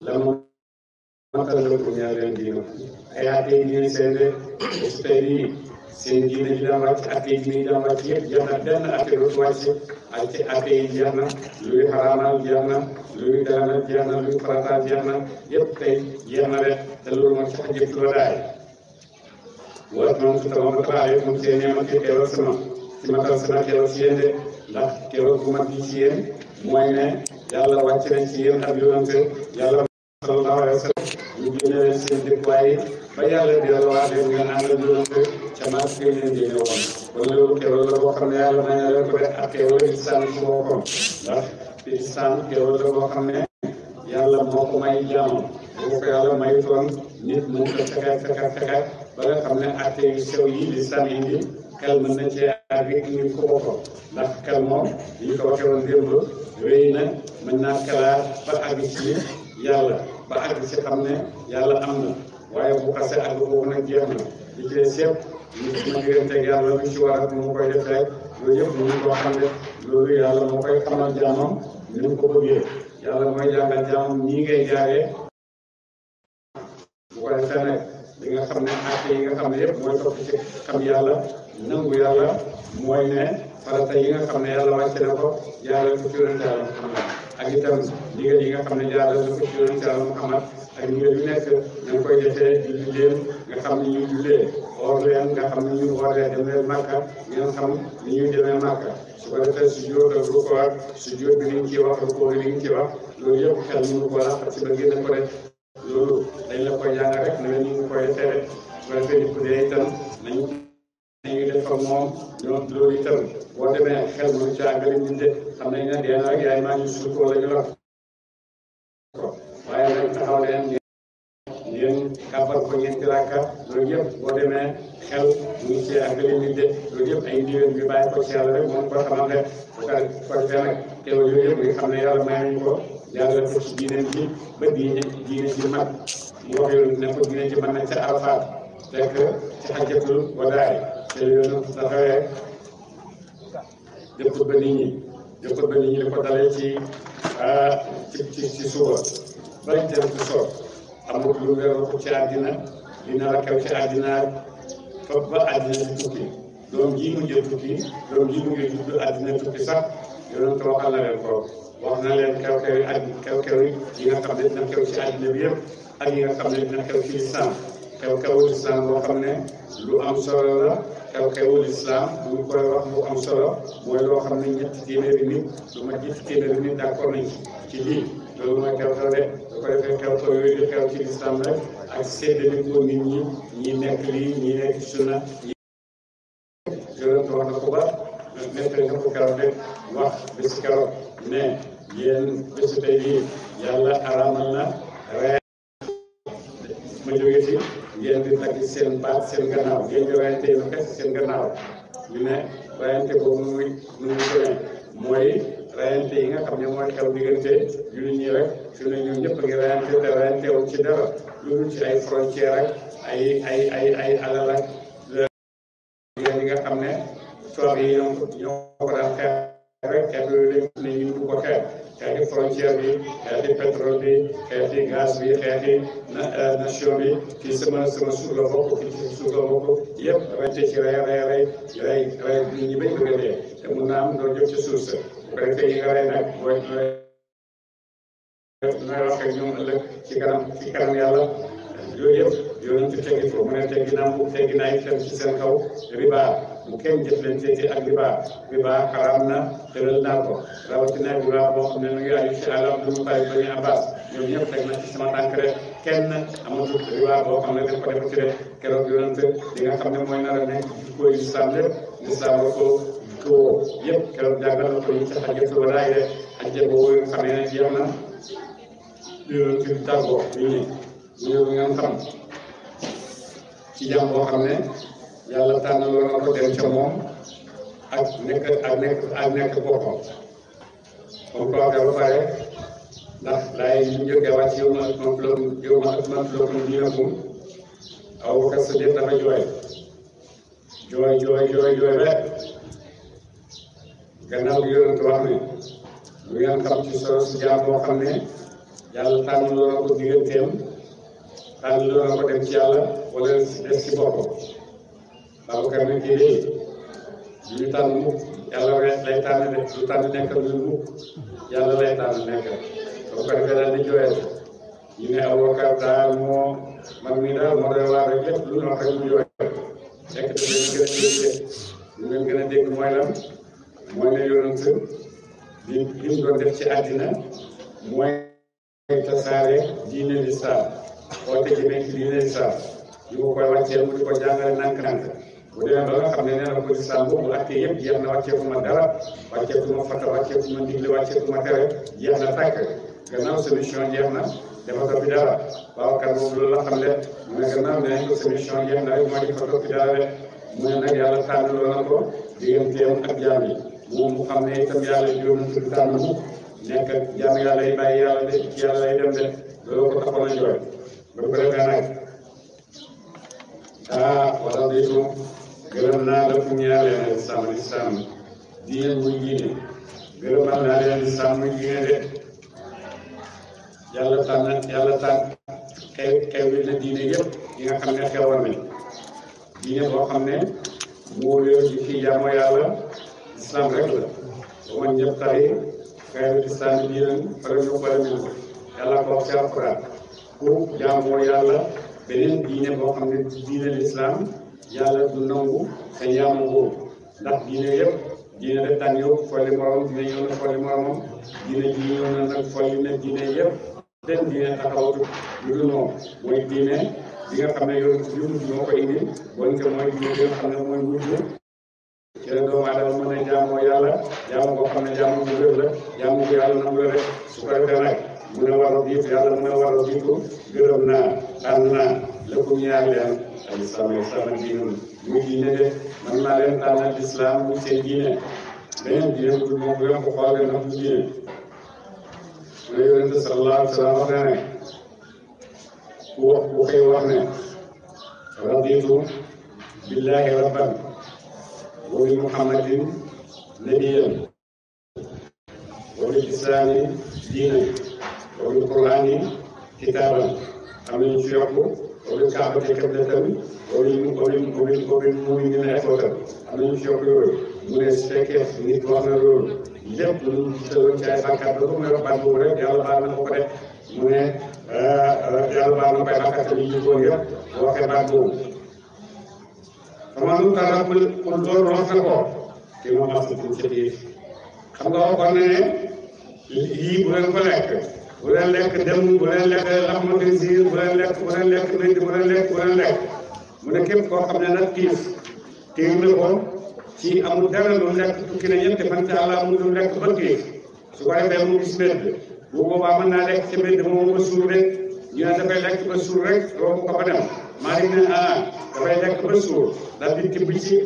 la matal la ko ñaar leen diina ay àtte yi diine seen de su tey nii seen diine ji daan wàcc àtte yi diine ji daan wàcc yëpp jeex na benn àtte dootu wàcc àtte yi jeex na luy xaraamal jeex na luy daganal jeex na luy farataal jeex na yëpp tey jeex na rek te loolu mooy sax jëf la daay wala moom su tama ba taxawee moom seen ñeema ci keroog sama ci matal sama keroog si yéen de ndax keroog bu mag bi ci yéen mooy ne yàlla wàcc nañ ci yéen ak yonante yàlla sallallahu alayhi wa sallam ñu génne leen seen dëkkuwaay ba yàlla delluwaat leen ngeen ànd ak yonante ca maas fi leen génne woon kon loolu keroog la boo xam ne yàlla may na leen ko def ak keroog islam ci boppam ndax islam keroog la boo xam ne yàlla moo ko may jaamam boo ko yàlla mayutoon nit mu ko fexe ba nga xam ne àtte yu sew yi lislam indi xel mën na cee àgg ngir ko boppam ndax xel moom li ñu ko waxee woon démb wéy na mën naa xelaat ba àgg ci yàlla ba àgg ci xam ne yàlla am na waaye bu xasee àgg boobu nag jeex na li ci des yëpp nit ma digganteeg yàlla lu ci war ak mu koy def rek loolu yëpp ñu ko xam ne loolu yàlla moo koy xamal jaamam ni mu ko bëggee yàlla mooy jàngal jaamam ñii ngay jaaree bu ko defee nag li nga xam ne àtte yi nga xam ne yëpp mooy topp ci xam yàlla nangu yàlla mooy ne farata yi nga xam ne yàlla wàcce na ko jaarale ko ci yonent yàlla Muhammad ak itam ndigal yi nga xam ne jaarale na ko ci yonent yàlla Muhammad ak ndigal yu nekk na koy defee julli leen nga xam ne ñuy jullee or leen nga xam ne ñu waree dem leen Màkka ngeen xam ni ñuy demee Màkka su ko defee su jóot ak ruko ak su jóot bi liñ ci wax ruko bi liñ ci wax loolu yëpp xel mënu ko raxat ci ba génn ko def loolu dañ la koy jàng rek ne ñu ngi koy defee rek su ko defee nit ku dee itam nañu def ak moom ñoom loolu itam boo demee xel mënu ci àggale ñu de xam nañ ne dee na rek yaay maa ngi suul ko la ñu la ko waaye nag taxaw leen ngeen kàbbal ko ñeenti rakka loolu yëpp boo demee xel mu ngi ci àggale ñu de loolu yëpp ay ndigal bi bàyyi ko ci yàlla rek moom ko xamal rek bu ko defee nag teew yooyu yëpp nga xam ne yàlla may nañu ko yàlla ko ci diine ji ba diine ji mag mu wax yoon ne ko diine ji mën nañ ca Arafat fekk ci xajjatul wadaay te yoonu taxawee jëpput ba nit ñi li ko dalee ci suba bañ dem ci soor amul lu weeru ko ci àddina dina la xew ci àddina foofu ba àddina di tukki doom ji mu jël tukki doom ji mu ngi judd àddina tukki sax yoonu ko waxal na leen ko wax na leen xew-xew yi nga xam ne dina xew ci àddina bi yëpp ak yi nga xam ne dina xew ci lislaam xew-xewu lislaam boo xam ne lu am solo la xew-xewu lislaam bu ñu koy wax lu am solo mooy loo xam ne ñetti téeméeri nit lu ma ñetti téeméeri nit d'accord nañ ci lii loolu mooy xew-xew de da ko defee xew-xew yooyu di xew ci lislaam rek ak séddale ko nit ñi nekk lii ñi nekk sunna yonent wax na ko ba nekk nga ko keroog rek wax bés keroog ne yéen bésu tey bii yàlla araamal na rey ma jóge ci ngeen di tagg seen baat seen gannaaw ngeen di reyante lu xes seen gannaaw ñu ne reyante boobu muy demee mooy reyante yi nga xam ne mooy xew diggante jullit ñi rek su ne ñun ñëpp a ngi reyante te reyante wu ci dara lu dul ci ay frontière ak ay alal ak yi nga xam ne tubaab yi ñoo ko daan xeex rek xeex yooyu lañ ne ñu du ko xeex xeexi frontière bi xeexi pétrole bi xeexi gaz bi xeexi nation bi kii sama suuf la bokk kii suuf la bokk yëpp rente ci rey nit ñi bañ bëgg a dee te mun naa am doo jot ci suuf sa bu ko defee yi nga rey nag mooy nooy wax ak ñoom ëllëg ci kanam yàlla yooyu yëpp yonent teggi ko mu ne teggi naa itam ci seen kaw riba bu kenn jëflante ak riba xaraam na tëral naa ko rawatina riba boo xam ne mu ngi aju ci àllam du mu bàyyi Bani Abbas ñoom ñëpp teg na ci sama tànk rek kenn amatul riba boo xam ne dañ ko def ci rek keroog yonent li nga xam ne mooy nar a nekk ko islam lépp islam ba ko koo yëpp keroog jàngal na ko ñu ci xajjatul wadaay rek xajja boobu nga xam ne jeex na yonent bi tàggoo nit ñi ñu ngeen xam ci jàmm boo xam ne yàlla tànnaloo na ko dem ca moom ak nekk boppam comme ko waxee ba pare ndax laay ñu jógee wàcc yow ma akmaltu lakum diinakum Abubakar Sadiq dafa jooy rek gannaaw gi yonent wax ne lu ngeen xam ci solo si jàmm boo xam ne yàlla tànn loo na ko digganteem tànn loo na ko dem ci yàlla wala des ci boppam Babacar nag kii de ñu tànn mukk yàlla lay tànn de du tànn nekkal lu mukk yàlla lay tànn nekkal soo ko defee daal di jooyal ñu ne avocat daal moo man mii daal moo doy waar rek lépp lu ñu wax rek mu jooyal nekk te leen gën a dégg lu leen gën a dégg mooy lan mooy ne yonent li mu doon def ci àddina mooy tasaare diine lislaam oote jëmee ci diine lislaam yu ko koy wàccee mu di ko jàngale nànk-nànk bu demee ba nga xam ne nee na ko lislaam boobu àtte yëpp jeex na wàcceeku ma dara wàcceeku ma fata wàcceeku ma ndigle wàcceeku ma tere jeex na tàkk gannaaw solution jeex na dafa ko fi dara waaw kan boobu loolu la xam ne mu ne gannaaw ne nañ ko solution jeex na rek moo di fa topp dara rek mu ne nag yàlla tànn loo na ko digganteem ak jaam yi moom mu xam ne itam yàlla juróom na tudd tànn mukk nekk jaam yàlla yi bàyyi yàlla de ci yàlla lay dem de loolu ko taxoon a jooy ba ko defee nag wala diitu gërëm naa la fu ñaar leen lislaam diine muy diine gërëmal naa leen lislaam muy diine de yàlla tànn xew yi na diine yëpp yi nga xam ne xewoon nañ diine boo xam ne moo yor ci fii jaamu yàlla islam rek la ba man ñëpp tari xeeru islam yi diine fara ñu fara ñu yàlla ko wax ci alquran pour jaamoo yàlla beneen diine boo xam ne diine l'islam yàlla du nangu sa njaamu boobu ndax diine yëpp diine def tànn yow folli morom diine ñëw na folli moromam diine ji ñëw na nag folli na diine yëpp benn diine taxawatu lu dul moom mooy diine bi nga xam ne yow yu mujj moo ko indi bon que mooy diine bi nga xam ne mooy mujj ci la doomu aadama mën a jaamoo yàlla jaamu boo xam ne jaamu bu wér la jaamu bu yàlla nangu la rek su ko defee nag mu ne war a jiitu yàlla mu ne war a jiitu gërëm naa tànn naa lépp ñaar leen al islam diinun muy diine de man naa leen tànnal islam muy seen diine beneen diine bu dul moom bu yomb xool nga nag du diine mu ne yonente sallallahu alayhi wa sallam wax ne ku xëy wax ne raditu billahi rabban wa bi muhammadin nabiyan wa bil islami diinan wa bil qur'ani kitaaban am nañu ci yokk wa bil kaabati qiblatan wa bil mu'minina ikhwatan am nañu ci yokk yooyu mu ne su fekkee nit wax na loolu lépp lu ñu gisaloon ci ay bàkkaat ba ko may wax baat boobu rek yàlla baal na ko ko def mu ne yàlla baal na koy bàkkaat yi ñu ko yëpp waxee baat boobu xamaa lu tax pour loolu wax na ko te moom am na tuuti ci xam nga waxoon na ne yii bu leen ko lekk bu leen lekk dem bu leen lekk laxmatu siir bu leen lekk métti bu leen lekk mu ne képp koo xam ne nag tiir na ko ci amul dara lu lekk tukki na ñetti fan ci àlla amul lu lekk ba tiir su ko defee mu gis mbedd bu boobaa mën naa lekk ci mbedd moom ba suur rek ñu ne dafay lekk ba suur rek loolu ko fa dem maa ngi ne dafay lekk ba suur daal di tibb ci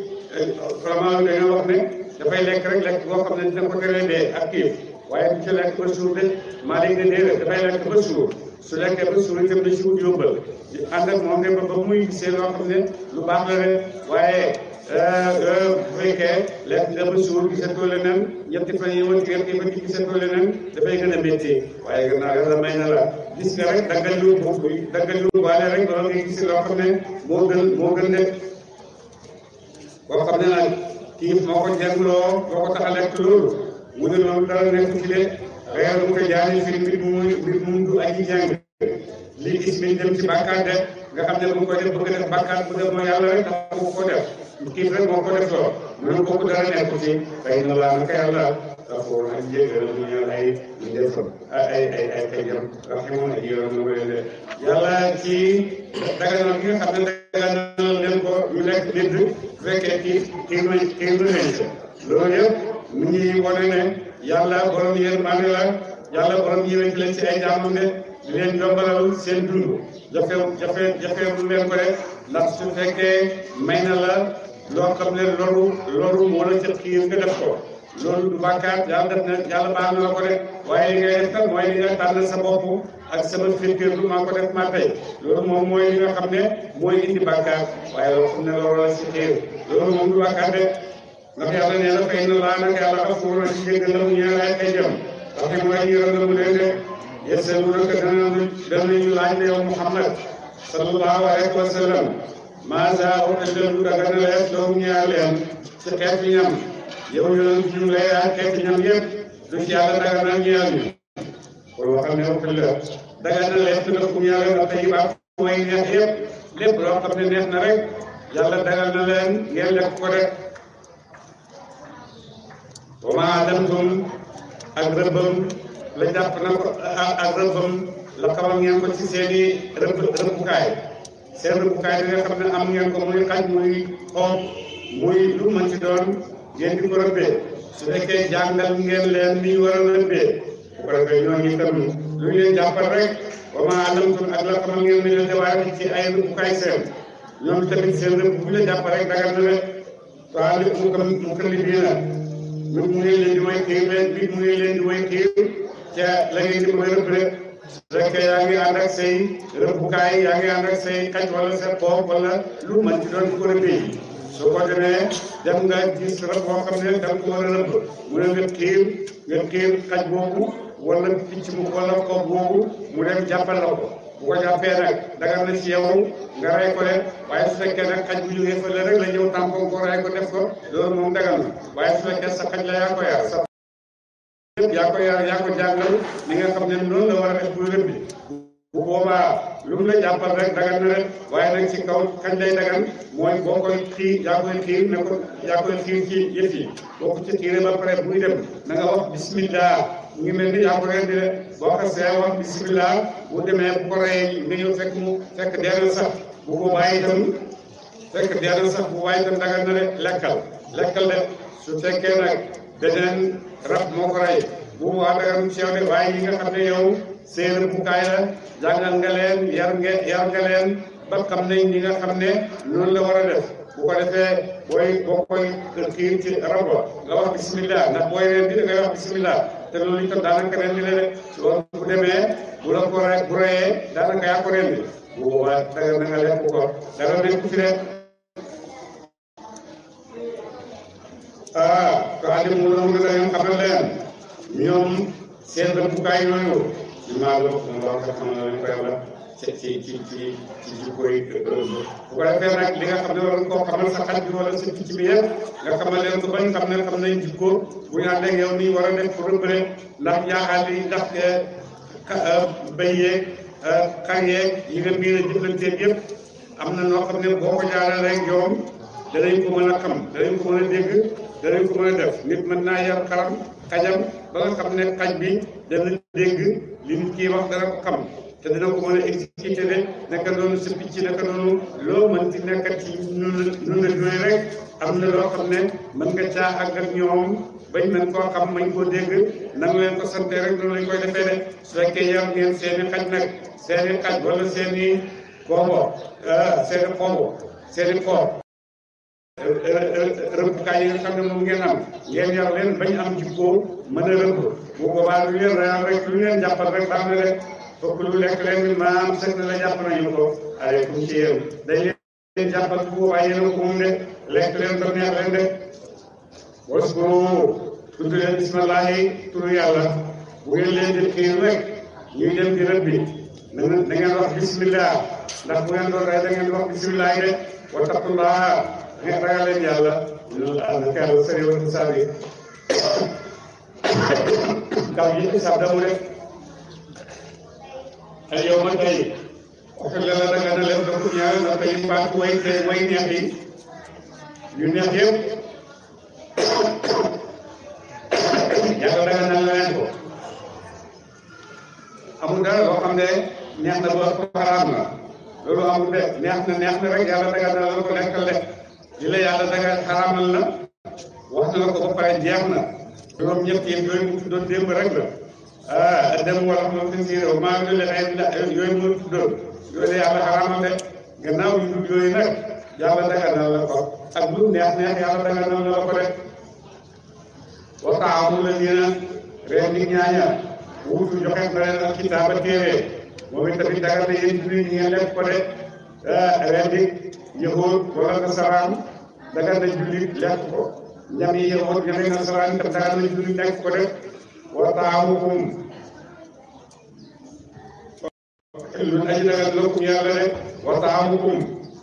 vraiment dañoo wax ne dafay lekk rek lekk boo xam ne dina ko teree dee ak kiif waaye bu ci lekk ba suur de maa ngi ne déedéet dafay lekk ba suur su lekkee ba suur itam na ci wut yóbbal ànd ak moom ne ba muy gisee loo xam ne lu baax la rek waaye bu fekkee lekk nga ba suur gisatoo leneen ñetti fan yi woon gerte ba ci gisatoo leneen dafay gën a métti waaye gannaaw yàlla may na la gis nga rek daggal lu baale rek loolu nga gis loo xam ne moo gën de boo xam ne nag kiif moo ko jàngloo moo ko tax a lekk loolu mu ne loolu dara nekk ci de reer mu ko jaani fi mbir mu du aji jàng lii gis bi dem ci bàkkaat de nga xam ne bu ko def bëgg def bàkkaat bu def mooy yàlla rek tax ko def kiif rek moo ko def loo mu ne kooku dara nekk ci fay na laa naka yàlla dafa ak jégal ñu ñaan ay ñu def ay kajam raximun ak yoon na wéy de yàlla ci daganal gi nga xam ne daganal leen ko ñu lekk nit bu fekkee kii lu nañ loolu yëpp mu ngi wane ne yàlla borom yërmande la yàlla borom yéwén leen ci ay jaamam ne di leen yombalal seen dund jafe bu leen ko def ndax su fekkee may na la loo xam ne loru moo la ca xiir nga def ko loolu du bàkkaat yàlla baal na la ko def waaye li ngay def kat mooy li nga tànn sa bopp ak sama firkirlu maa ko def maa tey loolu moom mooy li nga xam ne mooy indi bàkkaat waaye loo xam ne loolu la si xiir loolu moom du bàkkaat de ndax yàlla nee na fay na laa nag yàlla xafuur na ci jéggal la mu ñeel ay jëm ndax mooy yërëm la mu leen de yasalunaka danañu laaj ne yow Muhammad sallallahu alayhi wa sallam maasa uhilla lu dagana lees loo ñaar leen ci xeeti ñam yow yonent ñu lay laaj xeeti ñam yëpp du ci yàlla dagana ñaar ñu kon waxal ne uhilla dagana lees lakum ñaar leen ak tayyibaat mooy neex yëpp lépp loo xam ne neex na rek yàlla dagal na leen ngeen lekk ko rek wa maa adamtum ak rëbbam la jàpp na ko ak rëbbam la xamal ngeen ko ci seeni rëbbukaay seen rëbbukaay bi nga xam ne am ngeen ko muy xaj muy xoob muy lu mën ci doon ngeen di ko rëbbee su fekkee jàngal ngeen leen ni ñu war a rëbbee bu ko defee ñooñu itam lu ñu leen jàppal rek wa maa adamtum ak la xamal ngeen ne leen jawaari ci ay rëbbukaay seen ñoom tamit seen rëbb bu ñu la jàpp rek dagal na rek waaw li mu ko liggéey mu ngi leen di may xiir leen bi mu ngi leen di may xiir ca la ngeen di koy rëbb rek su fekkee yaa ngi ànd ak say rëbbukaay yaa ngi ànd ak say xaj wala sa xoob wala lu mën ci doon di ko rëbbee soo ko demee dem nga gis rëbb boo xam ne da nga ko war a rëbb mu ne nga xiir xaj boobu wala picc mu wala xoob boobu mu dem jàppal la ko bu ko jàppee nag dagal na ci yow nga rey ko leen waaye su fekkee nag xaj bu jógee fële rek la ñëw tampon ko rey ko def ko loolu moom dagal na waaye su fekkee sa xaj la yaa ko yar sa yaa ko yar yaa ko jàngal li nga xam ne noonu la war a def bu rëbbi bu boobaa lu mu la jàppal rek dagal na rek waaye nag ci kaw kañ lay dagal mooy boo koy xiir yaa koy xiir ne ko yaa koy xiir ci yëf yi boo ko ci xiiree ba pare buy dem na nga wax bismillah mu ngi mel ni yaa ko rendi de boo ko see wax bismillah bu demee bu ko reyee nga ñëw fekk dee sax bu ko bàyyi itam fekk dee sax bu bàyyi itam dagal na de lekkal de su fekkee nag beneen rab moo ko rey bu boobaa dagal mu ci yow de waaye yi nga xam ne yow seen rëbbukaay la jàngal nga leen yar nga leen ba xam nañ ñi nga xam ne noonu la war a def bu ko defee boo koy xiir ci rab wa nga wax bismillah ndax booy rendi da ngay wax bismillah te loolu itam daanaka rendi la rek loolu bu demee bu la ko bu reyee daanaka yaa ko rendi bu boobaa dagal na nga lekk ko dagal nañ ko fi rek to adi mu la mu dañu xamal leen ñoom seen rëbbukaay yooyu ñu maa la wax xamal nañ ko yàlla ci jikko yi bu ko defee nag li nga xam ne war nga koo xamal sa xaj bi wala sa picc bi yëpp nga xamal leen ko bañ xam ne xam nañ jikko bu ñu ànd ak yow nii war a def pour rëbbale ndax jaaxaal yi ndax béy yeeg xar yeeg yi nga miin a jëflanteeg yëpp am na noo xam ne boo ko jaaree rek ñoom danañ ko mën a xam danañ ko mën a dégg danañ ko mën a def nit mën naa yar xajam ba nga xam ne xaj bi dana dégg li nit kii wax dana ko xam te dina ko mën a exécuté de naka noonu sa picc naka noonu loo mën ci nekkat ci nun la yooyu rek am na loo xam ne mën nga caa àgg ak ñoom bañ mën koo xam mañ koo dégg nan leen ko sante rek noonu lañ koy defee de su fekkee yar ngeen seeni xaj nag seeni xaj wala seeni koobo seeni koob rëbbukaay yi nga xam ne moom ngeen am ngeen yar leen bañ am jikkoo mën a rëbb bu boobaa lu leen reyal rek lu leen jàppal rek baax na rek fokk lu lekk leen maam sëg na la jàpp nañu ko aleykum ci yéen dañ leen jàppal bu boobaa yéen ko moom de lekk leen ba neex leen de waskuru tudd leen bismillahi turu yàlla bu ngeen leen di xiir rek ñuy dem di rëbbi da ngeen wax bismillah ndax bu ngeen doon rey da ngeen wax bismillah yi de wattaqullaha ngeen ragal leen yàlla loolu ànd kàlla sëriñ wa xisaab yi kaw yi xisaab damu def al yow ma tey waxal la daga na leen donc ñaare na tey baat way neex yi yu neex yëpp yàlla daga na leen ko amul dara loo xam ne neex na ba xaraam na loolu amul de neex na rek yàlla daga na la ko lekkal de li la yàlla daga xaraamal na wax na la ko ba pare jeex na juróom ñett yi yooyu mu tuddoon démb rek la dem wala moom fi siiré maa ngi leen ay yooyu mu tuddoon yooyu la yàlla xaraamal de gannaaw yu dul yooyu nag yàlla daga na la ko ak lu neex yàlla daga na la ko de waxtaamu la ñu ne reen di ñaaña wuutu joxe na leen ak kitaaba téere moom itamit daga na yéen jullit ñi ngeen lekk ko de reen di yëhoot wala nasaraan daga na jullit lekk ko ñam yi yëhoot ñami nasaraan itam daga na jullit lekk ko de wa taamukum xillun aji dagal lakum yàlla rek wa taamukum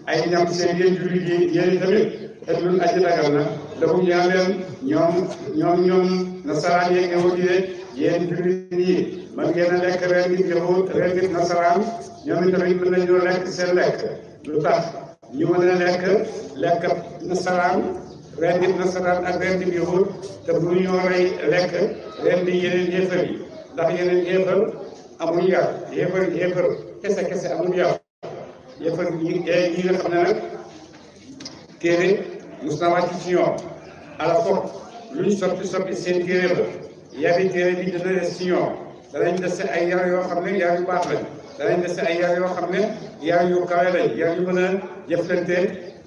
ay ñam seen yéen jullit yi yéen tamit xillun aji dagal na lakum ñaan leen ñoom nasaraan yeeg yahud yi yéen jullit yi man ngeen a lekk ren nit yahud ren nit nasaraan ñoom itamit mën nañoo lekk seen lekk lu tax ñu mën a lekk nasaraan ren nit nasaraan ak ren nit yahud te bu ñoo rey lekk ren di yeneen yéefar yi ndax yeneen yéefar amuñu yar yéefar kese amuñu yar yéefar ñi nga xam ne nag téere mos na wàcc ci ñoom ala foog lu ñu soppi seen téere ba yabi téere bi dina des ci ñoom danañ dese ay yar yoo xam ne yar yu baax lañ danañ dese ay yar yoo xam ne yar yu kawe lañ yar yu mën a jëflante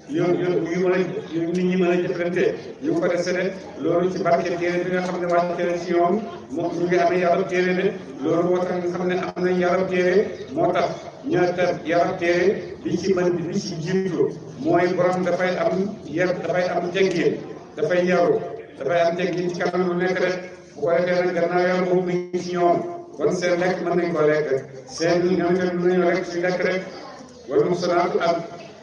yu nit ñi mën a jëflante yu ko dese de loolu ci barke téere bi nga xam ne wàcc na ci ñoom moom ñu ngi amee yarab téere de loolu moo tax nga xam ne am nañ yarab téere moo tax ñaata yarab téere bi ci jiitu mooy borom dafay am teggin dafay yaru dafay am teggin ci kanam lu nekk rek bu ko defee nag gannaaw yar boobu mi ngi ci ñoom kon seen lekk mën nañ koo lekk seen ñoom itam mën nañoo lekk suñu lekk rek wala mu sonaatu ak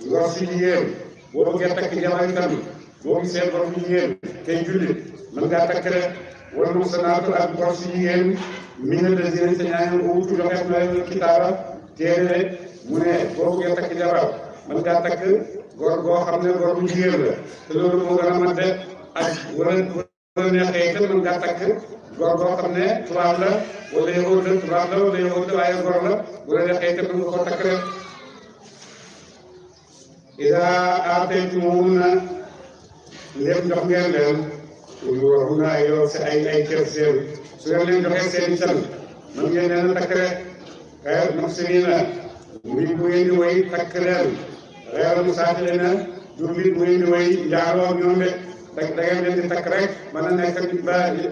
ngor si jigéen boo bëggee takk jabar itam boo gisee ngor si jigéen kay jullit mën ngaa takk rek wala mu sonaatu ak ngor si jigéen mi nga désiré sa ñaari wutu joxe na leen kitaaba téere mu ne boo bëggee takk jabar mën ngaa takk góor goo xam ne góor bu jigéen la te loolu moo gën a mat de ak wala neexee itam mën ngaa takk góor goo xam ne tubaab la wala yahud la tubaab la wala yahud la waaye góor la wala neexee itam mën nga koo takk rek ida aataytumuhunna ndéem jox ngeen leen ujuurahunna ay kër seen su ngeen leen joxee seen can mën ngeen leen a takk rek xayr muhsiniina mbir bu ngeen di way takk leen xayr musaafiriina jur mbir bu ngeen di way njaaloo ak ñoom de da ngeen leen di takk rek mën a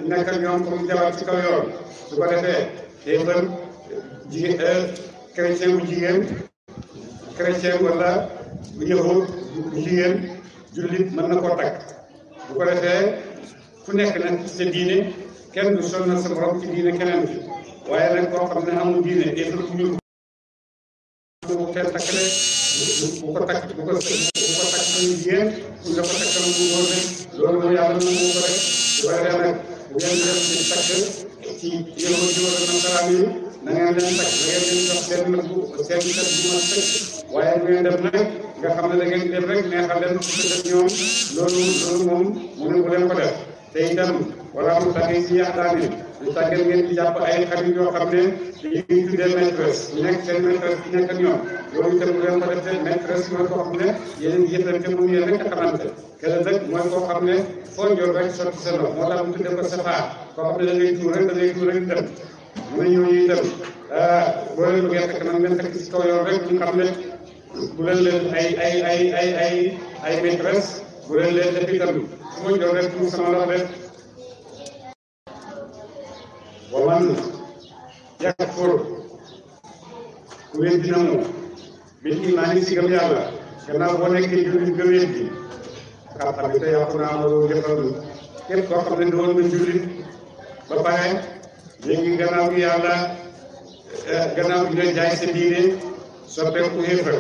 nekk ak ñoom comme jabar ci kaw yoon su ko defee téefar chrétien bu jigéen chrétien wala yahud bu jigéen jullit mën na koo takk bu ko defee ku nekk nag ci sa diine kenn du sonnal sa morom ci diine keneen bi waaye nag koo xam ne amul diine téefar bu ñuul bu kenn takk de bu ko takk mu jigéen bu nga ko takkal mu góor rek loolu mooy yàlla na mu ko rek su ko defee nag bu ngeen def ci takk ci yahud yi wala nasaraan yi na ngeen leen takk da ngeen leen jox seen mat bu ma sëkk waaye bu ngeen def nag nga xam ne da ngeen def rek neexal leen ci def ñoom loolu moom mu ne bu leen ko def te itam wala mu tàggee si yaxtaani du tàggee ngeen di jàpp ay xarit yoo xam ne dañuy tuddee maîtresse nekk seen maîtresse bi nekk ak ñoom loolu itam bu leen ko def te maîtresse mooy koo xam ne yéen ngi jëflante moom yéen rek a xamante keneen rek mooy koo xam ne foo njool rek sotti sa loxo moo tax mu tuddee ko safaa koo xam ne da ngay tuur rek dem mu ne ñooñu itam boo leen bëggee takk nag ngeen takk ci kaw yoon rek ñu xam ne bu leen ay maîtresse bu leen def itam su ma jox rek tuur sama loxo rek wa man yakfur ku weddi na mu bil imaani si gëm yàlla gannaaw boo nekkee jullit nga weddi xam-xam bi te yàqu naa ma loolu jëfal képp koo xam ne doon nga jullit ba pare léegi gannaaw gi yàlla gannaaw gi nga jaay sa diine soppeeku xéefar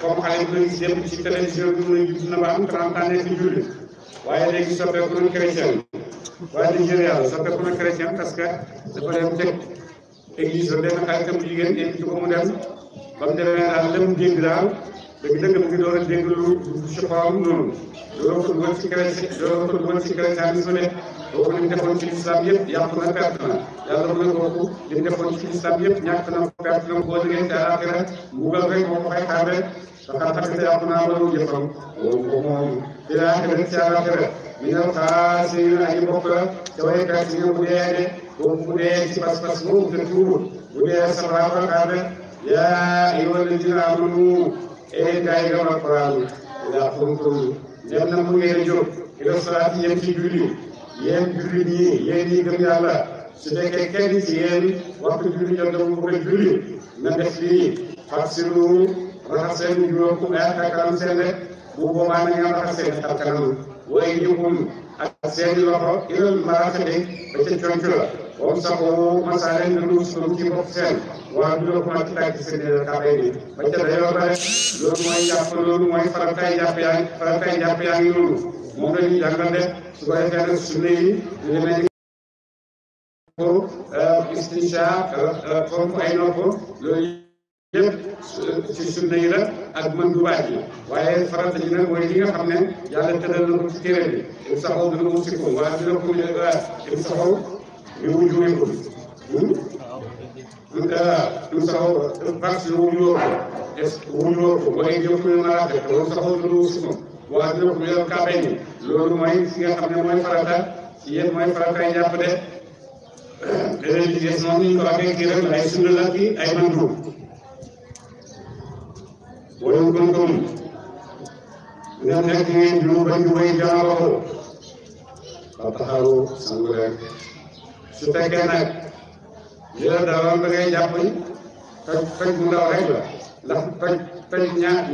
comme xale bu la gis démb ci télévision bi mu ne judd na ba am 30 ans nekk jullit waaye léegi soppeeku na chrétien waaye dañu jël yàlla soppeeku na chrétien parce que dafa dem teg église ba benn xaritam bu jigéen invité ko mu dem ba mu demee daal lëm dégg daal dëgg mu ngi door a dégg lu ci xorom noonu loolu ko dugal ci chrétianisme ne kooku li mu defoon ci l'islam yëpp yàqu na perte na yàlla mu ne kooku li mu defoon ci l'islam yëpp ñàkk na perte na boo liggéey ci àllaaxira mbugal rek moo ko fay xaar rek saxaar tamit yàqu naa ba lu jëfam ko moom ci àllaaxira ci àllaaxira mi nga xaasee ay mbokk la ca way perte nga bu dee de boobu bu dee ci pas-pas boobu te tuubul bu dee safara fa xaar rek yaa ayyuhal laziina aamanu gaa yi gëm alquran ila qumtum dem na mu ngeen jóg ila salaati yéen ci julli yéen julli ñi yéen ñi gëm yàlla su fekkee kenn ci yéen waxtu julli jot na mu bëgg a julli na def lii fagsilu raxas seen juróom ay xarkanam seen rek bu boobaa na ngeen raxas seen xarkanam way jëkum ak seen loxo ilal marafiqi ba ca conc la wam saxoo masaale nga duus ko ci bopp seen waaw du la ko mën a tàgg seen kàbbay bi ba ca dayoo ba rek loolu mooy jàpp loolu mooy faratay jàpp yaa ngi noonu moom la ñuy jàngal de su ko defee nag sunna yi lu demee ni ko istinshaq fomp ay nopp loolu yëpp ci sunna yi la ak mandubaat yi waaye farata ji nag mooy li nga xam ne yàlla tëral na ko ci téere bi im saxaw dina mu sikkum waa dina ko im saxaw ñu wujuweekum im saxaw parce que wujuwoo ko ba ngay jëf ñu maraate loolu saxaw dina mu sikkum waa dina ko yel kaabay ni loolu mooy fi nga xam ne mooy farata ci yéen mooy farata yi jàpp de leneen li des moom ñu ko amee kii rek ay sunna la ki ay mandub wala kuntum ngeen nekk ngeen junuban di way jàngoro ba taxaru sangu leen su fekkee nag li la daloon da ngay jàpp toj mu ndaw rek la ndax toj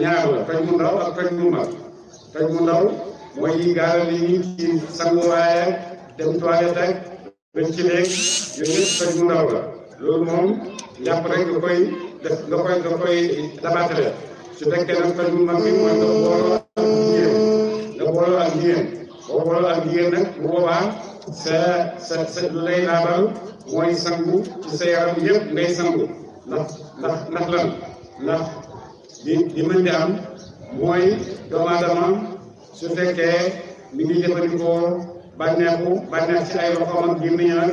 ñaar la toj mu ndaw ak toj mu mag toj mu ndaw mooy yi gaaral yi ñu ci sanguwaaye dem toilette ak dañ ci léeg yooyu yëpp toj mu ndaw la loolu moom jàpp rek nga koy dabaatale su fekkee nag toj mu mag bi mooy nga booloo ak jigéen boo booloo ak jigéen nag bu boobaa sa lu lay laabal mooy sangu ci sa yaram yëpp ngay sangu ndax lan ndax di mën di am mooy doomu aadama su fekkee mi ngi jëfandikoo bànneex ci ay loxoom ak gémmiñ ak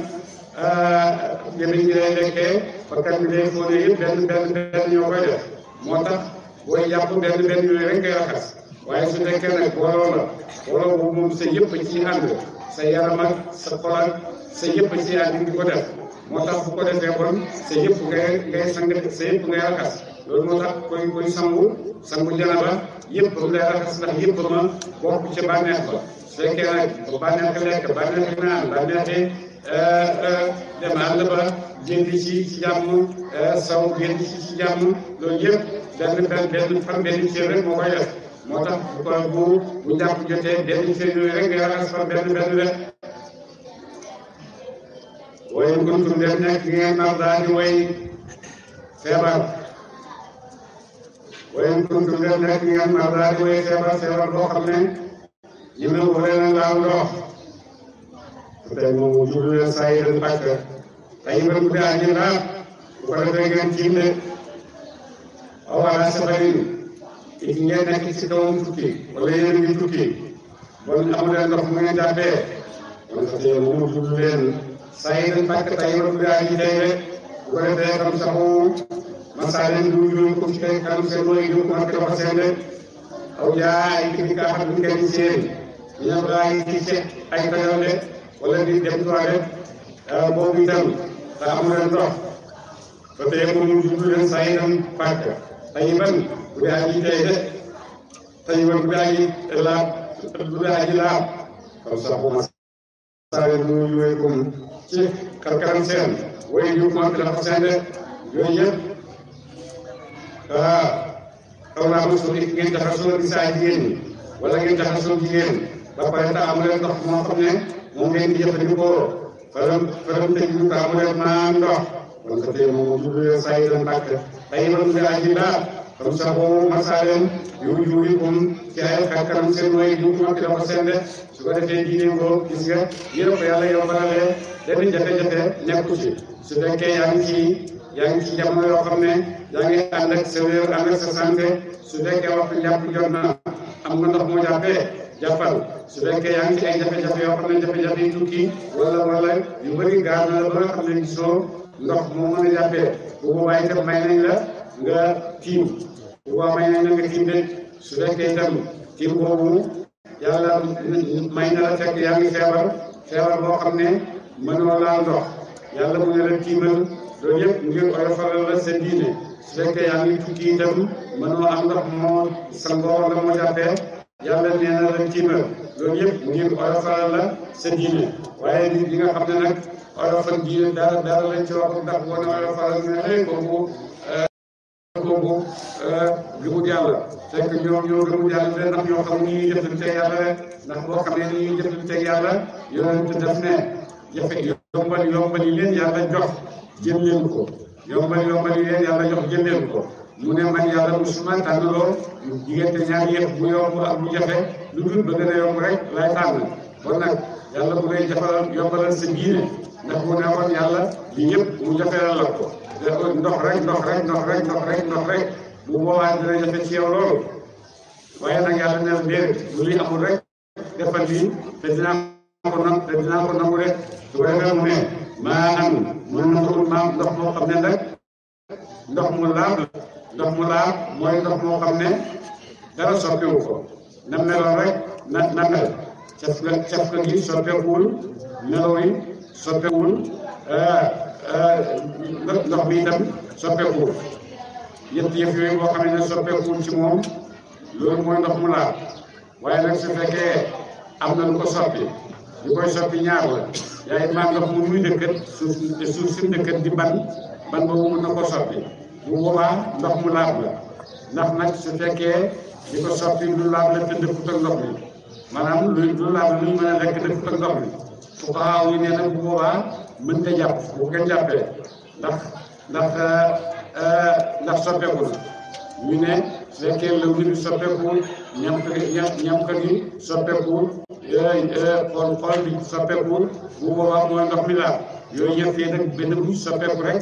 gémmiñ gi lay lekkee bakkan bi day fóone yëpp benn ñoo koy def moo tax booy jàpp benn yooyu rek ngay raxas waaye su fekkee nag booloo boobu moom sa yëpp ci ànd sa yaram ak sa xol ak sa yëpp ci ànd di ko def moo tax bu ko defee bon sa yëpp ngay sang sa yëpp ngay raxas loolu moo tax koy sangu janaba yëpp lay raxas ndax yëpp ma bokk ci bànneex ba su fekkee nag bànneex lekk bànneex naan bànneexi dem àll ba génn ci jàmm saw génn ci jàmm loolu yëpp benn cër rek moo koy def moo tax bu jàpp jotee benn cër yooyu rek ngay raxas par benn rek waaye kuntum def nekk ngeen nar daal di way feebar waaye kuntum def nekk ngeen nar daal di way feebar boo xam ne ñu ne wala na laal ndox tey moom jublu leen saa yi leen pàcc tey ba mu daa ñu laal bu ko defee ngeen tiim de aw ala safarin it ngeen nekk ci kawam tukki wala yéen ngi tukki bon amu leen ndox mu ngeen jàppee kon fa tey moom jublu leen saa yi leen pàcc tey ba mu daa ñu tey rek bu ko defee xam saxu masaaleen du ñu ko ci kay kanam seen mooy ñu ko marke wax seen de aw jaa ay kii kaa xam kenn seen ñu ne daa ngi ci ay kayoon de wala di dem toilette boobu itam te amu leen ndox fa tey moom jublu leen saa yi leen pàcc tey ban bu dee aji tey de tey ban bu dee aji laab comme ça bu ma saare mu yooyu comme ci karkaram seen way yu ko am dafa seen de yooyu yëpp aw naa mo so ngeen jaxasoo di saa jigéen ñi wala ngeen jaxasoo jigéen ba pare te amu leen ndox moo xam ne moom ngeen di jëfandikoo faram tëj ñu ko amu leen maa ndox kon fa tey moom jublu saa yi leen bàkk tey ba mu aji laab comme ça boobu masaaleen yu comme ci ay kanam seen way yu ko dafa seen de su ko defee diine ko gis nga yëpp yàlla yombalalee benn jafe-jafe nekku ci su fekkee yaa ngi ci jamono yoo xam ne yaa ngi ànd ak sa wér ànd ak sa santé su fekkee waxtu jàpp jot na am nga ndox moo jàppee jàppal su fekkee yaa ngi ci ay jafe-jafe yoo xam ne jafe-jafe yi tukki wala yu bëri gaar na la ba nga xam ne gisoo ndox moo mën a jàppee bu boobaa itam may nañ la nga tiim bu boobaa may nañ la nga tiim de su fekkee itam tiim boobu yàlla may na la fekk yaa ngi feebar boo xam ne mënoo laal ndox yàlla mu ne la tiimal loolu yëpp ngir oyofalal la sa diine su fekkee yaa ngi tukki itam mënoo am ndox moo sangoo wala moo jàppee yàlla nee na la tiimal loolu yëpp ngir oyofalal la sa diine waaye nit ñi nga xam ne nag oyofal diine dara lañ ci wax ndax boo ne oyofalal ne ay kooku gëmul yàlla fekk ñoo gëmul yàlla de ndax ñoo xam ni ñuy jëflanteeg yàlla rek ndax boo xamee ni ñuy jëflanteeg yàlla yonent def ne yombal yi leen yàlla jox jëm leen ko yombal yi leen yàlla jox jël leen ko mu ne man yàlla musuma tànnaloo diggante ñaari yëf bu yomb ak bu jafe lu dul ba gën a yomb rek lay tànn kon nag yàlla bu lay yombalal sa diine ndax bu ne woon yàlla li yëpp mu jafeelal la ko ndox rek bu boobaa dina jafe ci yow loolu waaye nag yàlla ne la déedéet lu li amul rek defal lii te dinaa ko nangu rek su ko defee mu ne maa am mën na ko maam ndox moo xam ne nag ndox mu laab mooy ndox moo xam ne dara soppiwu ko na meloon rek na mel caf ka gi soppeekuwul melo yi soppeekuwul ndox bi itam soppeekuwul yëpp yooyu boo xam ne soppeekuwul ci moom loolu mooy ndox mu laab waaye nag su fekkee am na lu ko soppi lu koy soppi ñaar la yaay maa ndox mu muy dëkkat suuf si dëkkat di ban boobu mën na ko soppi bu boobaa ndox mu laab la ndax nag su fekkee di ko soppi lu laab la te dëkkut ak ndox mi maanaam lu laab la lu mën a lekk dëkkut ak ndox mi fuqahaa yi nee na bu boobaa mën ta jàpp bu ko jàppee ndax soppeeku na ñu ne su fekkee la wi soppeekuwul ñam ka gi soppeekuwul xool bi soppeekuwul bu boobaa mooy ndox mi laab yooyu yëpp yi nag benn bu soppeeku rek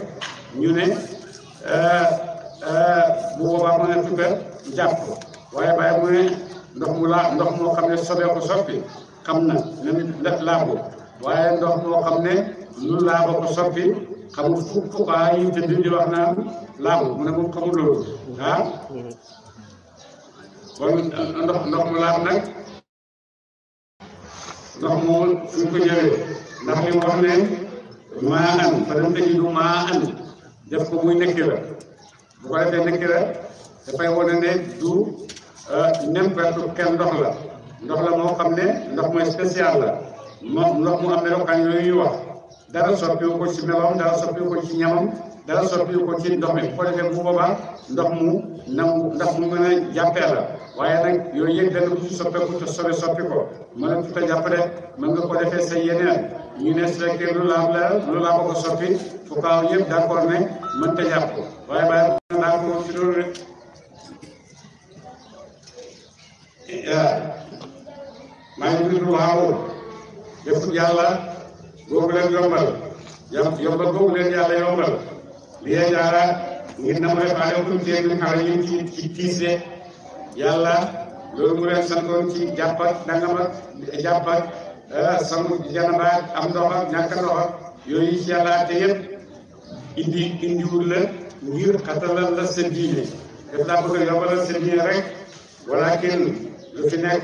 ñu ne bu boobaa mu ne tukka jàpp waaye bàyyi mu ne ndox moo xam ne sobeeku soppi xam na ne laabu waaye ndox moo xam ne lu laaba ko soppi xamul fuqahaa yi tëdd di wax naan laabu mu ne moom xamul loolu kon ndox mu laab nag ndox moomu suñ ko jëlee ndax li mu wax ne maa an fa dem tëji du maa an def ko muy nekki la bu ko defee nekki la dafay wane ne du n'importe quel ndox la moo xam ne ndox mooy spécial la ndox mu am melokaan yooyu ñuy wax dara soppiwu ko ci meloom dara soppiwu ko ci ñamam dara soppiwu ko ci ndox mi bu ko defee bu boobaa ndox mu mën a jàppee la waaye nag yooyu yëpp benn bu ci soppeeku te soppi ko mën a tuta jàpp de mën nga ko defee say yeneen ñu ne su fekkee lu laab ko soppi fuqahaa yëpp d'accord ne mën ta jàpp waaye bàyyi naa ko ci loolu rek maa ngi tudd waaw def yàlla googu leen yombal googu leen yàlla yombal li yee jaara ngir na mu defaale ko téeg li xale yi ci tiise yàlla loolu mu leen santoon ci jàpp ak dangam ak sangu janaba ak am ndox ak ñàkk ndox ak yooyu ci yàlla te yëpp indiwul la ngir xatalal la sa diine def laa bëgg a yombalal sa diine rek walakin lu fi nekk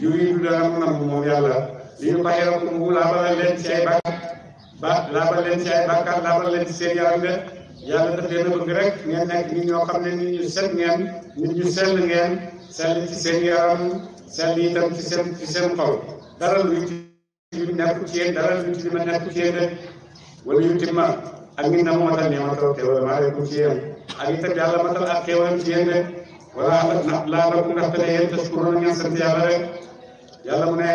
yooyu du dara mun a moom yàlla li ñu bàyyi rek mu laabal leen ci ay bàkkaar laabal leen ci ay bàkkaar laabal leen ci seen yaram de yàlla daf leen a bëgg rek ngeen nekk nit ñoo xam ne nit ñu set ngeen nit ñu sell ngeen sell ci seen yaram sell itam ci seen xol dara lu ci nekk ci yéen dara lu ci ma nekk ci yéen de wala yu timma ak nit na mu matal ne matal xéwal maa leen ci yéen ak itam yàlla matal ak xéwalam ci yéen de wala laa la ndax te ne yéen tashkuruuna ngeen sant yàlla rek yàlla mu ne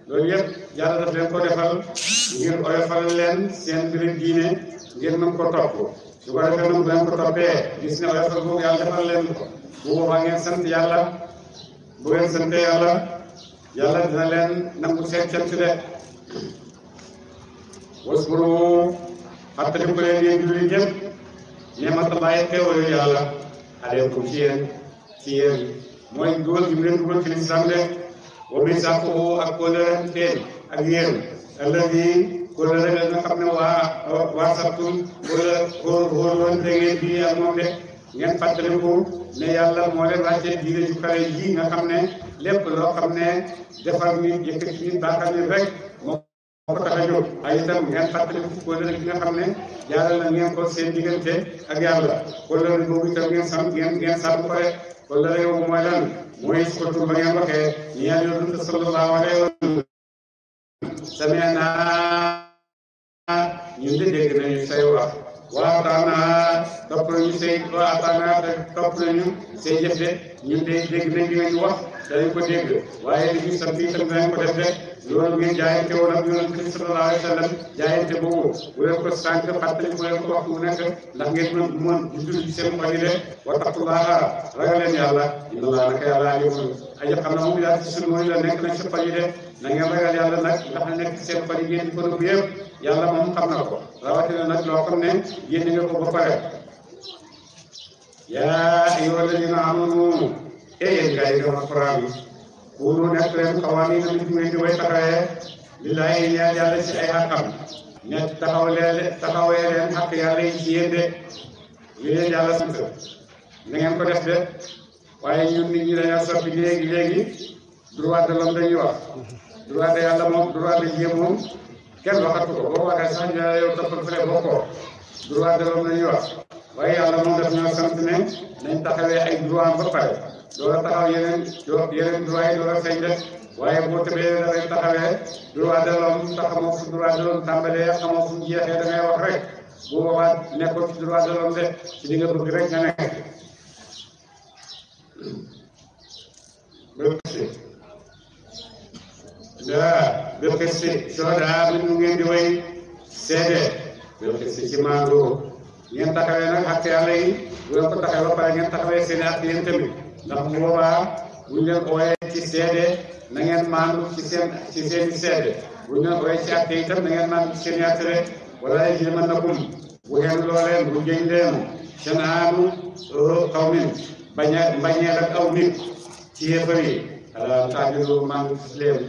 loolu yëpp yàlla daf leen ko defal ngir oyofal leen seen mbiri diine ngeen mën ko topp su ko defee nag bu leen ko toppee gis ne oyofal boobu yàlla defal leen ko bu boobaa ngeen sant yàlla bu ngeen sante yàlla dina leen nangu seen cant de waskuru fàttaliku leen yéen jullit ñëpp ni'matallahi xéewalu yàlla aleykum ci yéen mooy dugal gi mu leen dugal ci lislaam de wa misaaquhu ak kóllëre ak yéen alladi kóllëre nga xam ne waa sabtum wala da ngeen di ak moom de ngeen fàttaliku ne yàlla moo leen wàccee diine ju kawe ji nga xam ne lépp loo xam ne defar nit yëkkati nit baaxal nit rek moo ko tax a jóg ay itam ngeen fàttaliku kóllëre gi nga xam ne jaaral na ngeen ko seen diggante ak yàlla kóllëre boobu itam ngeen sàmm ko rek kóllëre yow mooy lan mooy su ko tur ba ngeen waxee ñu yàlla yonent sallallahu alayhi wa sallam sami'na ñun de dégg nañu say wax waataana topp nañu say waataana topp nañu say jëf de ñun de dégg nañ li ngeen wax danañ ko dégg waaye li ñu sant itam danañ ko def de loolu ngeen jaayante woon ak yonent bi sallallahu alayhi wa sallam jaayante boobu bu leen ko sànq fàttali bu leen ko wax mu nekk ndax ngeen mën di dund ci seen xol yi de wattaqullaha ragal leen yàlla inna allaha naka yàlla alimun aja xam na moom yaa ci sunu mooy la nekk nañ sa xol yi de na ngeen ragal yàlla nag ndax nekk ci seen xol yi ngeen di ko nëbb yëpp yàlla moom xam na ko rawatina nag loo xam ne génne nga ko ba pare yaa ayyuhal ladina amanu yéen gars yi gëm alquran bi kuunu nekk leen xawaamiina nit ngeen di way taxawee lillaahi ñaan yàlla ci ay xàqam nekk taxawee leen xàq yàlla yi ci yéen de li leen yàlla sant na ngeen ko def de waaye ñun nit ñi dañoo soppi léegi droit de l'homme dañuy wax droit de yàlla moom droit de Dieu moom kenn waxatu ko boo waxee sax ñu ne yow toppal fële bokkoo droit de l'homme dañuy wax waaye yàlla moom daf ñoo sant ne nañ taxawee ay droit am ba pare doo taxaw yeneen droit yi doo la feeñ def waaye boo tëbee dafay taxawee droit de l'homme tax xamoo fu droit de l'homme tàmbalee xamoo fu jeexee da ngay wax rek bu boobaa nekkoo ci droit de l'homme de ci li nga bëgg rek nga nekk bil qisti shuhadaa min mu ngeen di way seede bil qisti ci maandu ngeen taxawee nag ak yàlla yi bu leen ko taxawee ba pare ngeen taxawee seen ak yéen tamit ndax bu boobaa buñ leen ooyee ci seede na ngeen maandu ci seen seede buñ leen ooyee ci àtte itam na ngeen maandu ci seen i àtte rek wala yajrimannakum bu ngeen looleen bu jëñ leen shana'aanu qawmin bañeel ak aw nit ci yéefar yi ala ta'dilu maandu ci leen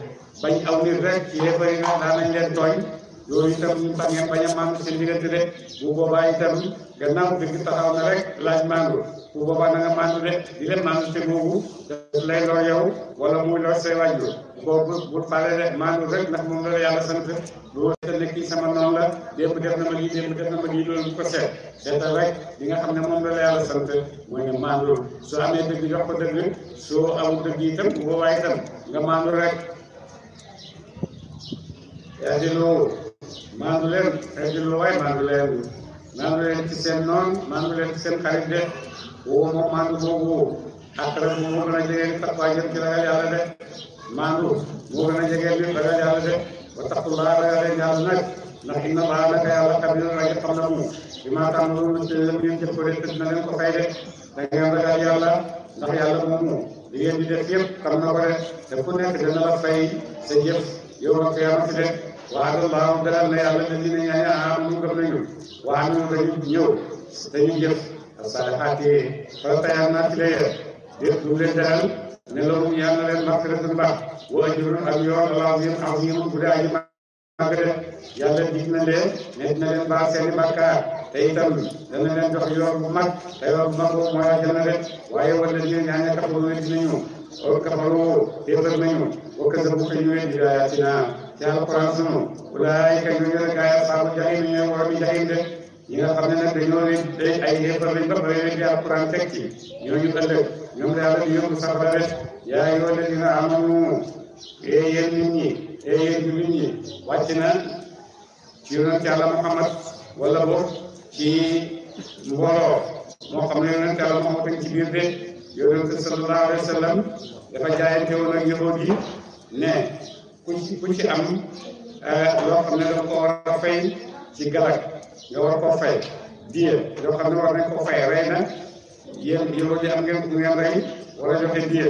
bañ aw nit rek ci yéefar yi nag daan nañ leen tooñ loolu itam ñu tax ngeen bañ a maandu seen diggante de bu boobaa itam gannaaw dëgg taxaw na rek laaj maandu bu boobaa na nga maandu de di leen maandu te boobu daf lay lor yow wala muy lor say wàjju boobu bu faale de maandu rek ndax moom la yàlla sant loolu te ne kii sama noonu la démb def na ma lii démb def na ma lii loolu ko seetal rek li nga xam ne moom la yàlla sant mooy nga maandu soo amee dëgg jox ko dëgg soo amul dëgg itam bu boobaa itam nga maandu rek yaa di loo maandu leen yaa di loo waay maandu leen ci seen noon maandu leen ci seen xarit de woo moom maandu boobu ak rek moo gën a jege li taqwa jëm ci ragal yàlla de maandu moo gën a jege li ragal yàlla de wa taqullaa ragal leen yàlla nag ndax inna Allaaha naka yàlla xabiirun aji xam na mu bi maa ta'maluun ci leen ngeen jëf ko de te dina leen ko fay de da ngeen ragal yàlla ndax yàlla moomu li ngeen di def yëpp xam na ko de te ku nekk dana la fay sa jëf yow ak qiyaamati de wa'adallaahu dalal na yàlla llaziina ñaaña aamanu gëm nañu wa amilu dañu ñëw dañu jëf as-saalihaati farata yàlla naa ci leen def du leen dalal ne loolu yàlla na leen magfiratun baax wa ajrun ak yoon aziim bu dee aji màgg de yàlla dig na leen ne dina leen baal seeni bàkkaar te itam dana leen jox yoon bu mag te yoon bu mag boobu mooy àjjana de waaye wala ñaaña kafaru dinañu kafaru déefar nañu wa kazzabu te ñu weddi bi aayaatinaa ci alquran sunu ulaayika ñooñu la gaay asaabu jahiim ñooy waromi jahiim de ñi nga xam ne nag dañoo ne day ay déefar lañ ba pare weddi alquran teg ci ñooñu ëllëg ñoom la yàlla di yóbbu safara de yaa ayyuhal laziina aamanu yéen nit ñi yéen jullit ñi wàcc na ci yonent yàlla Muhammad wala boog ci mbooloo moo xam ne yonent yàlla Muhammad ci biir de yonent sallallahu alayhi wa sallam dafa jaayante woon ak yahuud yi ne ku ci am loo xam ne dafa ko war a fay ci galak nga war koo fay diye yoo xam ne war nañ ko fay rey na yéen yahuud yi am ngeen rey war a joxe diye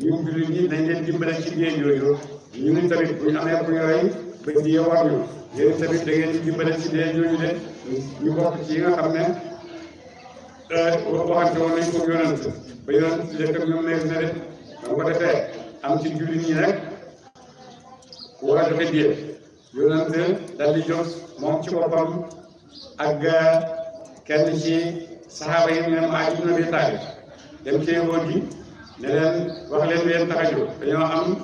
ñun jullit ñi dañ leen dimbale ci diye yooyu ñun tamit bu ñu amee ku ñu rey ba diye war ñu yéen tamit da ngeen di dimbale ci diye yooyu de ñu bokk ci yi nga xam ne waxante woon nañ ko yonent ba yonent jëkk ak ñoom nekk na de ba ko defee am ci jullit ñi nag ku war a joxe diye yonent dal di jóg moom ci boppam ak kenn ci saxaaba yi ñu ne Mahi ibn Abi Taalib dem ci woon gi ne leen wax leen leen tax a jóg dañoo am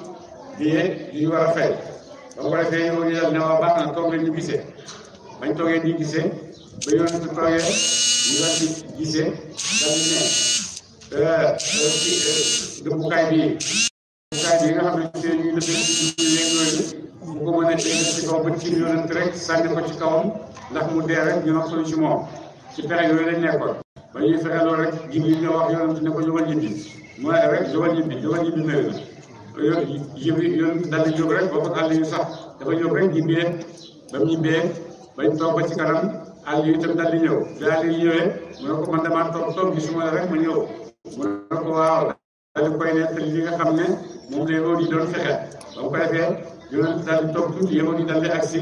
diye yu ñu war a fay ba mu ko defee yow ñu dal ne waa baax na toog leen ñu gisee bañ toogee ñu gisee ba yonent toogee ñu dal di gisee dal di ne dëppukaay bi nga xam ne ci ñu def ci yooyu bu ko mën a teg ci kaw ba ci yonent rek sànni ko ci kawam ndax mu dee rek ñu noppalu ci moom ci pexe yooyu lañ nekkoon ba ñuy fexe loolu rek Jibril ñoo wax yonent ne ko jógal ñibbi mooy rek jógal ñibbi nëri na Jibril yonent daal di jóg rek boo ko àll yu sax dafa jóg rek ñibbee ba mu ñibbee bañ toog ba ci kanam àll yu itam daal di ñëw bi àll yi ñëwee mu ne ko man damaa toog gisuma la rek ma ñëw mu ne ko waaw daal di koy ne li nga xam ne moom la yow di doon fexe ba mu ko defee yonent daal di toog tuuti yow di daal di agsi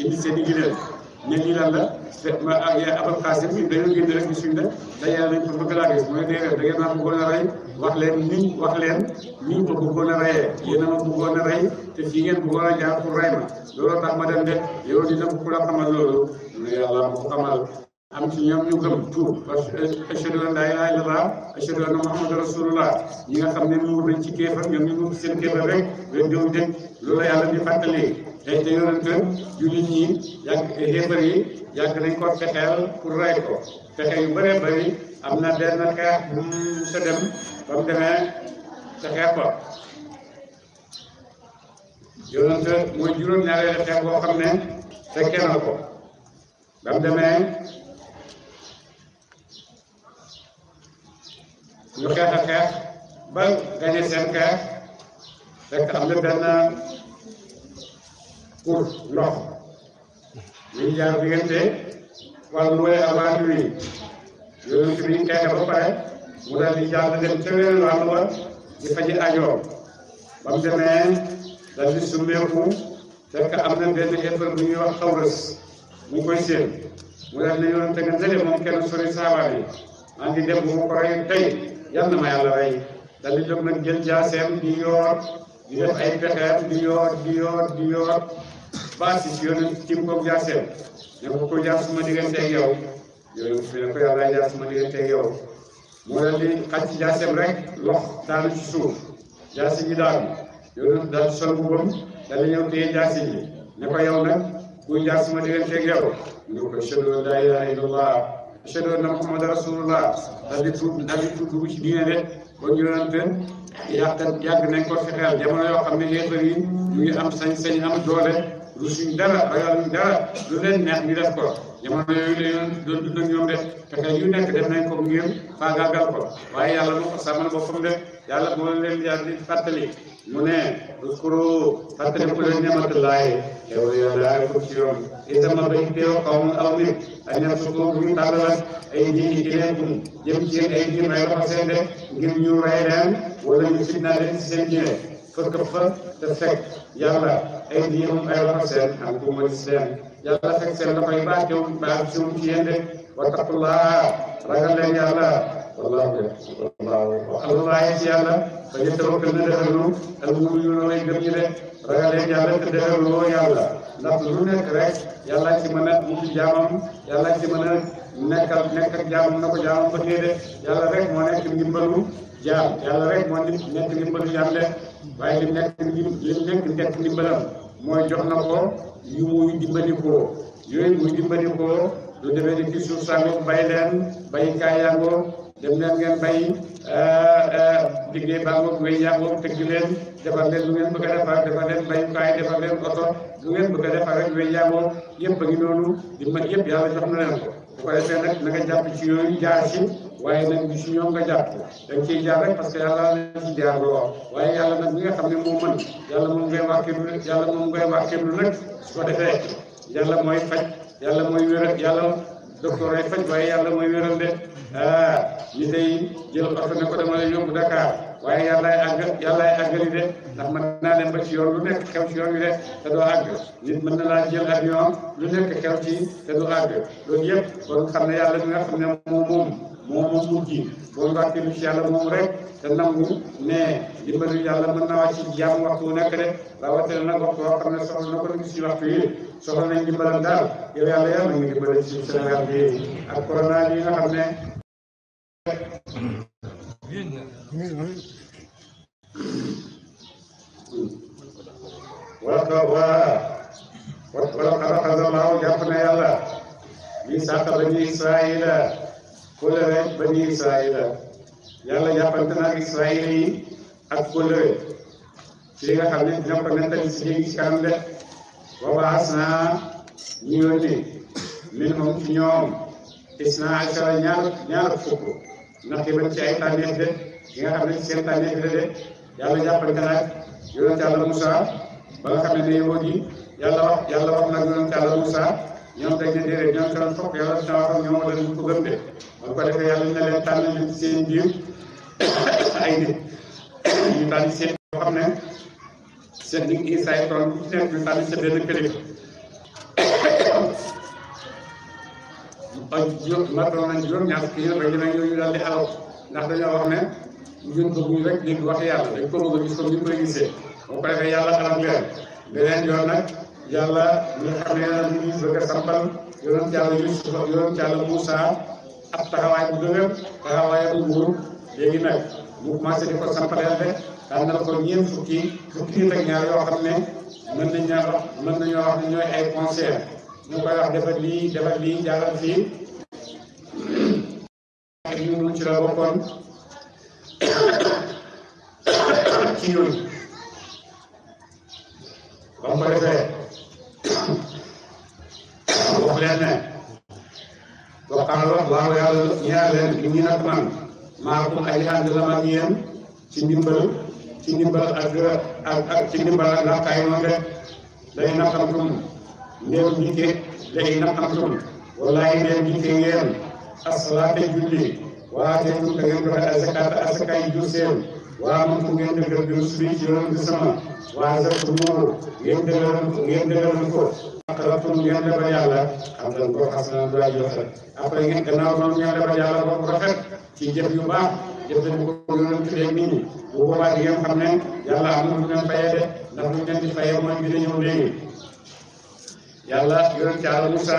indi seen i gileem ne lii lan la ma ak Abul Qasim dañoo génn rek gisuñ la dajale nañ ko bëgg laa gis mooy déedéet da ngeen maa bëggoon a rey wax leen ni ma bëggoon a reyee yéen a ma bëggoon a rey te fii ngeen bëggoon a jaar pour rey ma looloo tax ma dem de yow dina ko ku la xamal loolu mu ne yàlla ma ko xamal am ci ñoom ñu gëm tuub parce que ashhadu an laa ilaaha illallah ashhadu anna muhammadan rasulullah ñi nga xam ne muur nañ ci kéefar ñoom ñu muur seen kéefar rek leen diw dëkk loolu yàlla di fàttali te yonent jullit ñi xéefar yi yàgg nañ ko fexeel pour rey ko fexe yu bëree bëri am na benn xeex bu mu sa dem ba mu demee sa xeex ko yonent mooy juróom-ñaareelu xeex boo xam ne fekkee na ko ba mu demee ñu xeex a xeex ba gañe seen xeex fekk am na benn pour ndox ñu jaar diggante wàllu wala avant wi yonent bi xeexe ba pare mu daal di jàll dem ca weneen wàll ba di faji ajoom ba mu demee daal di summeeku fekk am na benn effort bu ñuy wax xawrës mu koy séen mu daal ne yonent nga ndele moom kenn sori saawaan yi maa ngi dem bu ma ko rey tey yal na ma yàlla rey daal di jóg nag jël jaaseem di yoor di def ay pexeem di yoor baasi si yonent tim ko jaaseem ne ko jaar suma digganteeg yow yonent fi ne ko yàlla jaar suma digganteeg yow mu daal di xàcc jaaseem rek lox daanu ci suuf jaasi ji daanu yonent daal di sol bubbam daal di ñëw téye jaasi ji ne ko yow nag kuy jaar suma digganteeg yow ñu ko ashhadu an laa ilaaha illallah ashhadu anna muhammadan rasulullah daal di tuub dugg ci diine de kon yonent yàgg nañ ko fexeel jamono yoo xam ne yéefar yi ñu ngi am sañ-sañ am doole rusuñ dara ragaluñ dara lu leen neex ñu def ko jamono yooyu la yoon doon dund ak ñoom de fexe yu nekk def nañ ko ngir faagaagal ko waaye yàlla moo ko sàmmal boppam de yàlla moo leen yàlla di fàttali mu ne uskuru fàttali ko leen nematullaahi yow yàlla ko ci yoon itama bay teew xaw ma aw nit ak ñam su ko bu ñu tàllal ay ji ilaykum jëm ci ay ji may loxo seen de ngir ñu rey leen wala ñu fitna leen ci seen diine fëkk fa te fekk yàlla ay ji moom ay loxo seen am ku ma gis leen yàlla fekk seen loxo yi baax ci yéen de wattaqullaa ragal leen yàlla wallaahi ci yàlla ba ñu tawakkal na dëgërlu ak mu ñu lay gëm ñi de ragal leen yàlla te dëgërloo yàlla ndax lu nekk rek yàlla ci mën a mucc jaamam yàlla ci mën a nekk ak jaamam na ko jaamam ba tee de yàlla rek moo nekk ndimbalu jaam yàlla rek moo nekk ndimbalu jaam de waaye li nekk ndimbalam mooy jox na ko yu muy dimbalikoo yooyu muy dimbalikoo lu demee ni ci suuf sàngo bay leen bayikaay yàngoo dem leen ngeen bay liggéey bàngoog wéy yàngoo tëgg leen defar leen lu ngeen bëgg a defar leen bayukaay defar leen oto lu ngeen bëgg a defar rek wéy yàngoo yëpp a ngi noonu yëpp yàlla jox na leen ko bu ko defee nag na nga jàpp ci yooyu jaar ci waaye nag bi si ñoom nga jàpp da nga ciy jaar rek parce que yàlla la ci jaar loo waaye yàlla nag bi nga xam ne moo mën yàlla moom ngay wàkkirlu nag su ko defee yàlla mooy faj yàlla mooy wéral yàlla docteur ay faj waaye yàlla mooy wéral de ñi day jël oto ne ko dama lay yóbbu Dakar waaye yàllaay àggali de ndax mën naa dem ba ci yoon lu nekk xew ci yoon wi de te doo àgg nit mën na laa jël avion lu nekk xew ci te doo àgg loolu yëpp kon xam ne yàlla mi nga xam ne moom mujj boo ngàkkilu ci yàlla moom rek te nangu ne dimbalu yàlla mën na wàcc ci jàmm waxtu wu nekk de rawatina nag waxtu woo xam ne soxla na ko nag ci waxtu yi soxla nañ dimbalam daal yow yàlla ngi dimbale ci Sénégal bi ak corona bi nga xam ne wala xasalaaw jàpp na yàlla bi sàq bani Israila kóllëre bani Israila yàlla jàppante na ak Israila yi ak kóllëre ci li nga xam ne dina ko nettali si léegi ci kanam de wa baas naa ñu yónni min moom ci ñoom isna ashara ñaar fukk ndax ki ci ay tànneef de yi nga xam ne ci seen tànneef de yàlla jàppante nag yonent yàlla Moussa ba nga xam ne yow ji yàlla wax nag yonent yàlla Moussa ñoom dañ ne déedéet ñoom seen fokk yàlla dina wax ak ñoom wala ñu ko gëm de ba ko defee yàlla ne leen tànn leen ci seen biir ay nit ñu tànn seen yoo xam ne seen nit ñi say tool ku ci nekk ñu tànn sa benn kilifa matoon nañ juróom-ñaar fukki yëpp rek ñu daal di alaw ndax dañoo wax ne ñun bëgguñu rek dégg wax yàlla dañ ko bëgg a gis comme ni ñu koy gisee boo ko defee yàlla xalam leen beneen yoon nag yàlla ñu xam ne ñu ngi bëgg a sampal yonent yàlla Yuusuf yonent yàlla Moussa ab taxawaay bu dëgër taxawaay bu nguur léegi nag mu commencé di ko sampaleel rek daan na ko ñeent fukki nit ak ñaar yoo xam ne mën nañoo wax ne ñooy ay conseillers ñu koy wax defar lii jàllal fii ñu ci la bokkoon ci ñun ba mu ko defee wax leen ne waxtaan wax waaw yàlla ñaar leen li ñu nag man maakum ay ànd la mag yéen ci ndimbal ak ci ndimbal ak ndax kaay noonu rek day naqamtum ndéem jiite day naqamtum wallaay ndéem jiite ngeen asalaate julli waa te tum da ngeen joxe asaka yi jur seen waa moom fu ngeen dëggal bi rusuli ci yoon bi sama waa zartu muuru ngeen dëggal ko aqratum ngeen lebal yàlla xam dañ ko xasana du ay rafet après ngeen gannaaw noonu ngeen lebal yàlla boobu rafet ci jëf yu baax jëf dañ ko yoon tuddee nit ñi bu boobaa di ngeen xam ne yàlla am na lu ngeen fayee de ndax lu ngeen di fayee mooy dina ñëw léegi yàlla yonent yàlla Moussa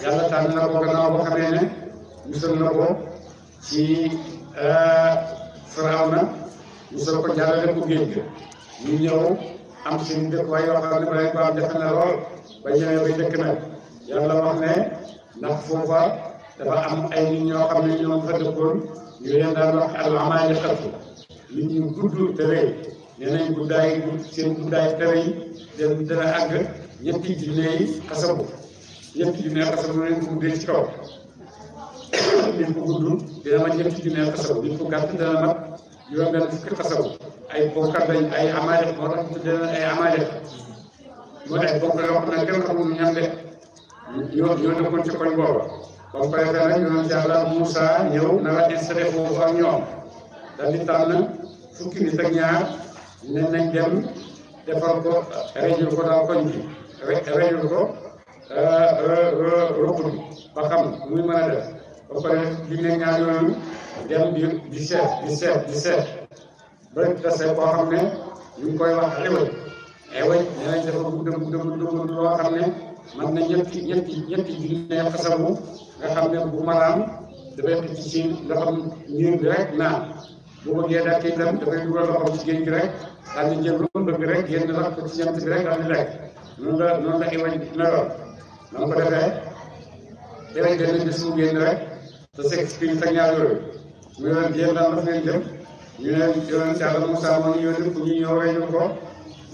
yàlla tànn na ko gannaaw boo xamee ne musal na ko ci Firawna musal ko jàllale ko géej ga ñu ñëw am seen dëkk waaye yoo xam ne ba leen ko am jafe na lool ba ñëwee bay dëkk nag yàlla wax ne ndax foofa dafa am ay nit ñoo xam ne ñoom fa dëkkoon ñu leen daan wax al-amaali xatu nit ñu gudd te rëy nee nañ seen guddaay te rëy dana àgg ñetti junne xasabu lañ ko guddee ci kaw nit ku gudd dina ma ñetti junne xasabu nit ku gàtt dana mat juróom-benn fukki xasabu ay bokkat lañ ay amaale moo tax ñu tuddee ay amaale moo tax bokk yoo xam ne kenn xamul ñam de ñoo nekkoon ci koñ booba ba mu ko defee nag yonent yàlla Moussa ñëw na la installé foofu ak ñoom daal di tànn fukki nit ak ñaar ne nañ dem defar ko rejul ko daal koñ bi rejul ko ruq bi ba xam muy mën a def ba pare di ne ñaar yooyu dem di seet ba tase koo xam ne ñu ngi koy wax ewaj nee nañ dafa gudd loo xam ne man na ñetti junne xasabu nga xam ne bu maraam dafay xëcc ci ndoxam niir bi rek naan bu bëggee dakk itam dafay dugal loxoom ci géej gi rek daal di jël lu bëgg rek génn rax ko ci jant bi rek daal di lekk noonu la ewaj meloon noonu ko defee ewaj benn bés mu génn rek te sekk spirit ak ñaar yooyu mu yoon jéem daan daf ngeen jëm ñu ne yonent Yàlla Moussa moo ñu yónni pour ñu ñëw reyul ko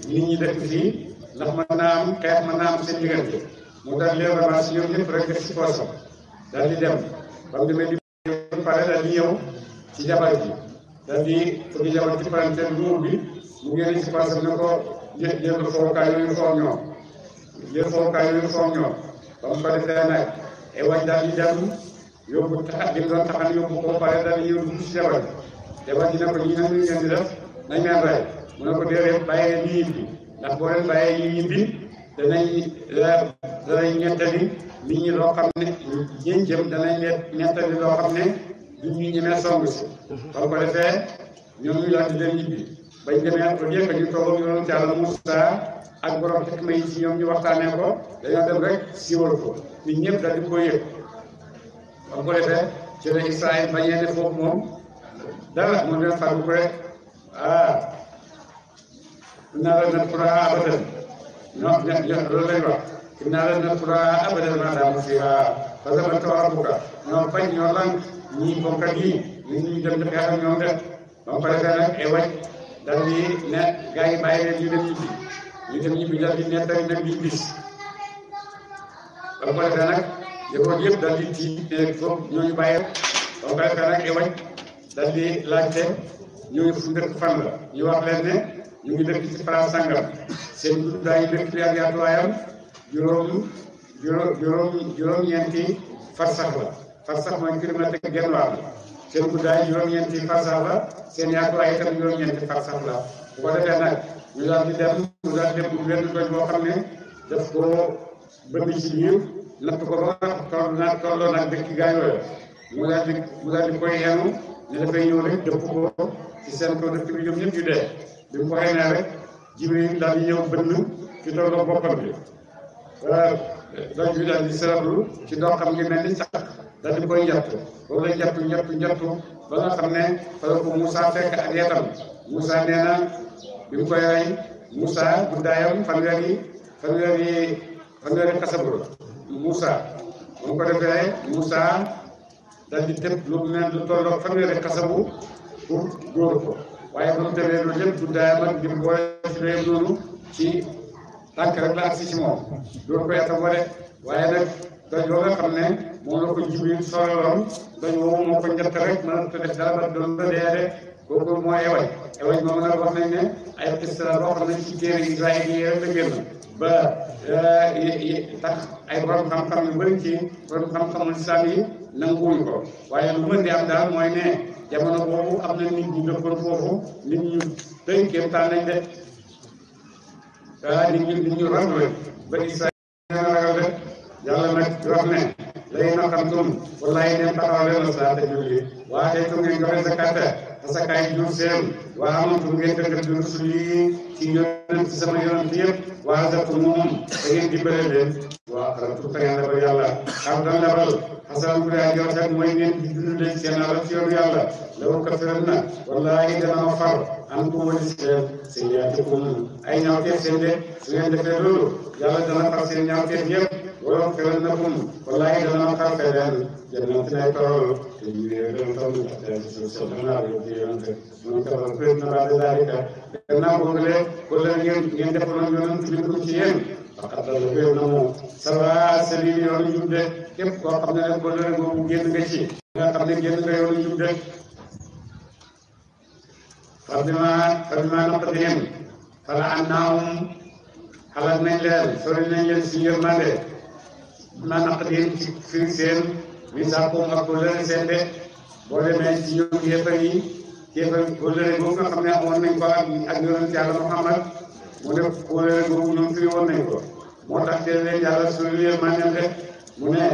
nit ñi dëkk fii ndax mën naa am xeex mën naa am seen diggante mu daal leen ramas ñoom ñëpp rek def ci poosam daal di dem ba mu demee di pare daal di ñëw ci jabar ji daal di fëgg jabar ci palanteer muur bi mu génn ci poosam ne ko jël fowukaay yooyu foog ñoom ba mu ko defee nag ewaj daal di dem yóbbu taxat bi mu doon taxan yóbbu ko pare daal di ñëw dugg ci jabar ji ne ko ñi ne ñu ngeen di def nañ leen rey mu ne ko déedéet bàyyee ñu ñibbi ndax boo leen bàyyee ñu ñibbi danañ ñettali nit ñi loo xam ne ñeen jëm danañ leen ñettali loo xam ne duñ ñu ñemee song si ba ko defee ñoom ñu daal di leen ñibbi bañ demee au lieu que ñu toog ak yonent Yàlla Moussa ak borom xikma yi ci ñoom ñu waxtaanee ko dañoo dem rek siiwal ko nit ñëpp daal di ko yëg ba ko defee ci la Israël bañee ne foofu moom dara mu leen fàggu ko rek naa la nadxuluha abadan loolu lañ wax naa la nadxuluha abadan maa daamu fiihaa fatabatta'u rabbuka ñoo bañ ñoo lan ñii bokkat yi ñu dem di xeex ak ñoom def ba mu ko defee nag ewaj dal di ne gaa yi bàyyi leen ñu dem ñibbi dal di nettali nag liñ gis ba mu ko defee nag yëgoon yëpp daal di tiit foofu ñooñu bàyyi ba mu koy nag ewañ daal di laajte ñooñu fu dëkk fan la ñu wax leen ne ñu ngi dëkk ci place sangam seen guddaay dëkk bi ak yaatuwaayam juróom-ñeenti farsax la farsax mooy kilomètre genn wàll seen guddaay juróom-ñeenti farsax la seen yaatuwaay itam juróom-ñeenti farsax la bu ko defee nag ñu daal di dem mu daal di dem benn doj boo xam ne daf ko bënn ci biir natt ko ba tolloo nag dëkk gaa yooyu mu daal di koy yenu ne dafay ñëw rek dëpp ko ci seen kaw dëkk bi ñoom ñëpp ñu dee bi mu ko xeenee rek Jibril daal di ñëw bënn ci tolloo boppam bi doj bi daal di sërablu ci doxam gi mel ni sax daal di koy njatt boobu la njattu ba nga xam ne fa la ko Moussa fekk ak yetam Moussa nee na bi mu koy rey Moussa guddaayam fanweeri xasabru Moussa moom ko defee Moussa daal di tëb lu mel lu tolloog fanweeri xasabu pour dóor ko waaye ba mu tëbee loolu lépp guddaayam ak dim boole ci léegi noonu ci tànk rek la agsi ci moom dóor ko yatam ware waaye nag doj boo nga xam ne moom la ko Jibril sololoon doj woowu moo ko njëkk rek mën a def dara ba doon la dee de kooku moo ewañ moom nag wax nañ ne ay xista boo xam ne ci téere Israël yi rek la génn ba tax ay borom xam-xam yu bëri ci borom xam-xamul islam yi nanguwuñ ko waaye lu mën di am daal mooy ne jamono boobu am na nit ñu dëkkoon foofu nit ñu doy kéemtaan nañ de nit ñu raglu ba Israël ragal de yàlla nag wax ne lay naqamtum wallahi ne taxaw leen la saa te julli waa tey tu ngeen joxe zakata asakaay jur seen waa amantum ngeen dëgg di rusul yi ci yonent ci sama yonent yëpp waa zatu moom da ngeen dimbale leen waa xaratu ta ngeen lebal yàlla xam dan lebal xasan bu daa jox rek mooy ngeen di dund leen seen alal ci yoonu yàlla law kafiran na wallahi dana ma far am ko wali seen sayyiatikum ay ñaawteef seen de su ngeen defee loolu yàlla dana far seen ñaawteef yëpp wala firan nakum wallahi dana ma far fee leen jannatin ay tool te ñu leen tam ak suuf si dana la ci yonent mun kafar féet na baade dalika gannaaw boogule wala ngeen defaloon yonent bi ko ci yéen faqat dala féet na mu sawa sabil yoonu jub de képp koo xam ne nag wala boobu génn nga ci nga xam ne génn nga yoonu jub de fabima naqdihim fala annaahum xalaat nañ leen sori nañ leen si yërmande ma naqdihim ci firi seen misaakum ak kóllëre seen de boo demee ci ñoom yéefar yi kóllëre boobu nga xam ne amoon nañ ko ak yonent yàlla Muhammad mu def kóllëre boobu ñoom firi woon nañ ko moo tax te leen yàlla sori yërmandeem de mu ne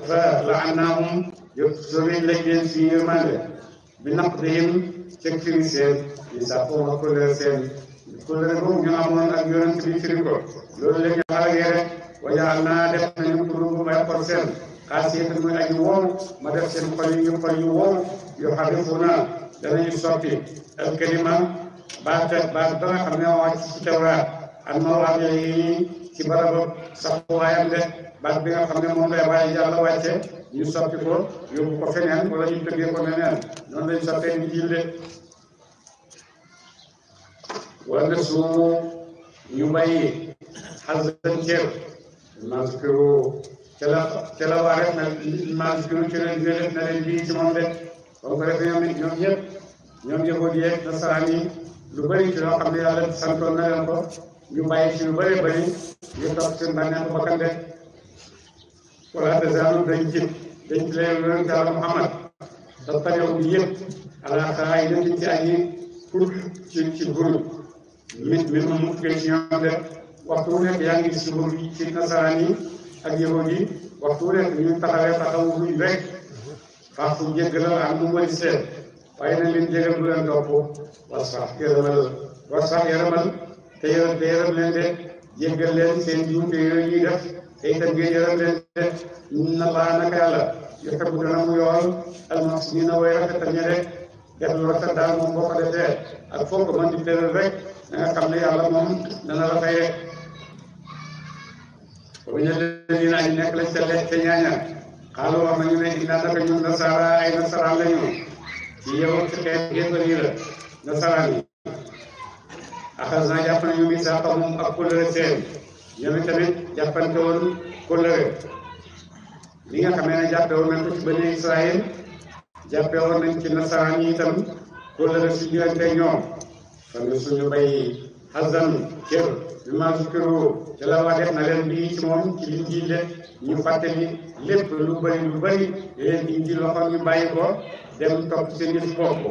fa la'annaahum yëpp sori lañ leen si yërmande bi naqdihim ceg firi seen misaakum ak kóllëre seen kóllëre boobu ñu amoon ak yonent bi firi ko loolu la ñu xalagee rek wajaal naa def nañu quluubahum ay xol seen xaasiyatan muy aji wow ma def seen xol yu wow yu xarifuuna danañu soppi al kalima baat ba nga xam ne wàcc ci tawraat ak mawaadi yi ci barab saxuwaayam de baat bi nga xam ne moom lay waaye yàlla wàcce ñu soppi ko yóbbu ko feneen wala ñu tëggee ko neneen noonu lañ soppee Injiil de wala su ñu bàyyi xasan cër maskiru ca la waa rek na maskiru ci leen def na leen bii ci moom de ba ko defee ñoom ñëpp ñoom yahud yi ak nasaraan yi lu bëri ci loo xam ne yàlla santoon na leen ko ñu bàyyi ci lu bëri bëri ñu topp seen bànneexu bakkan de wala tasaalu dañ ci leen yonent yàlla Muhammad tattabi'u bi yëpp ala xaa'idatin ci aji pour ci groupe mit mu mukkee ci ñoom de waxtu wu nekk yaa ngi gis ci nasaraan yi ak yahud yi waxtu wu nekk ñu taxawu luñ rek faafu jéggalal am mu wëri seet waaye nañ leen jégal bu leen topp wasfax yaramal te yërëm leen de jéggal leen seen juumte yooyu ñuy def te itam ngeen yërëm leen de inna Allaha naka yàlla yuhibbu dana mu yool al-muhsiniina way rafetal ña de def lu rafet daal moom boo ko defee ak foo ko mën di tëral rek da nga xam ne yàlla moom dana la fay rek bu ñu leen aji nekk lañ ca ñaaña xaalu wax nañu ne inna naka ñun nasaara ay nasaraan lañu ci yow ci xeet yéefar yi la nasaraan yi axas naa jàpp nañu misaaqa moom ak kóllëre seen ñoom tamit jàppante woon kóllëre li nga xamee ne jàppe woon nañ ko ci bani Israël jàppe woon nañ ci nasaraan yi itam kóllëre si diggante ñoom kon suñu bay xasan kër bi ma sukkiru ci la wax def na leen bii ci moom ci liñ jiile ñu fàttali lépp lu bari leen indi loxo ñu bàyyi ko dem topp seen yëf bopp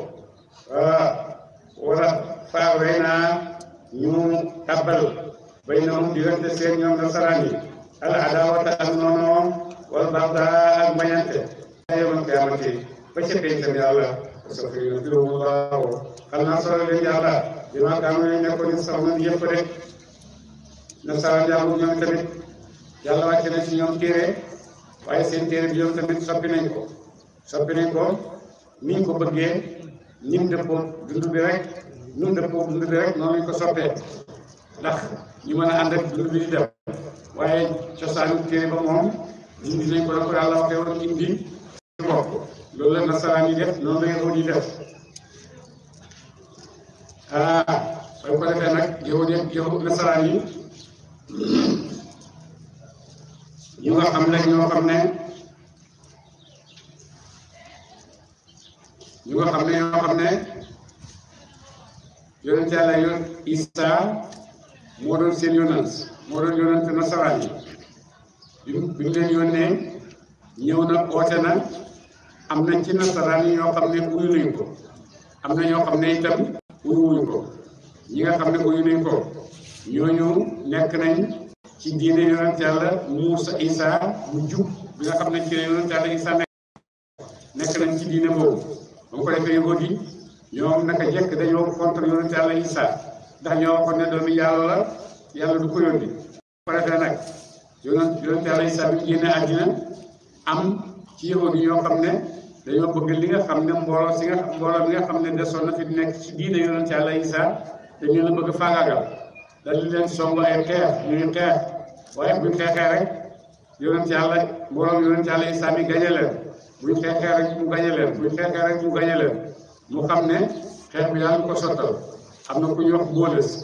wala faawee naa ñu tabbal bay noonu diggante seen ñoom nasaraan yi al adawata ak noonu wal baxda ak mbañante yawmal qiyaamati ba ca pencam yàlla soo yu firullahu xam naa solo leen yàlla bi ma kaanu ne nekkoon ni sax na yëpp rek nasaraan yàlla ñoom tamit yàlla wàcce na ci ñoom téere waaye seen téere bi ñoom tamit soppi nañ ko niñ ko bëggee nim dëppoo dund bi rek noonu lañ ko soppee ndax ñu mën a ànd ak dund bi di dem waaye cosaanu téere ba moom indi nañ ko la ko yàlla waxee woon indi bopp loolu la nasaraan yi def noonu la yahuud yi def soo ko defee nag yahuud nasaraan yi ñu nga xam ne ñoo xam ne yonent yàlla yoon Isa moo doon seen yonent moo doon yonent nasaraan yi bi ñu leen yónnee ñëw na oote na am nañ ci nasaraan yi ñoo xam ne uyu nañ ko am na ñoo xam ne itam uyuwuñ ko ñi nga xam ne uyu nañ ko ñooñu nekk nañ ci diine yonent yàlla Muusa Isa mu jub bi nga xam ne ci yonent yàlla Isa nekk nañ ci diine boobu ba mu ko defee yahud yi ñoom naka jekk dañoo contre yonent yàlla Isa ndax ñoo waxoon ne doomi yàlla la yàlla du ko yónni ba ko defee nag yonent yàlla Isa bi génne àddina am ci yahud yi ñoo xam ne dañoo bëgg li nga xam ne mbooloo mi nga xam ne desoon na fi nekk ci diine yonent yàlla Isa dañu la bëgg faagaagal dañu leen song ay xeex ñuy xeex waaye buñ xeexee rek mbooloo yonent yàlla Isa mi gañe leen buñ xeexee rek mu gañe leen mu xam ne xeex bi daal ko sottal am na ku ñuy wax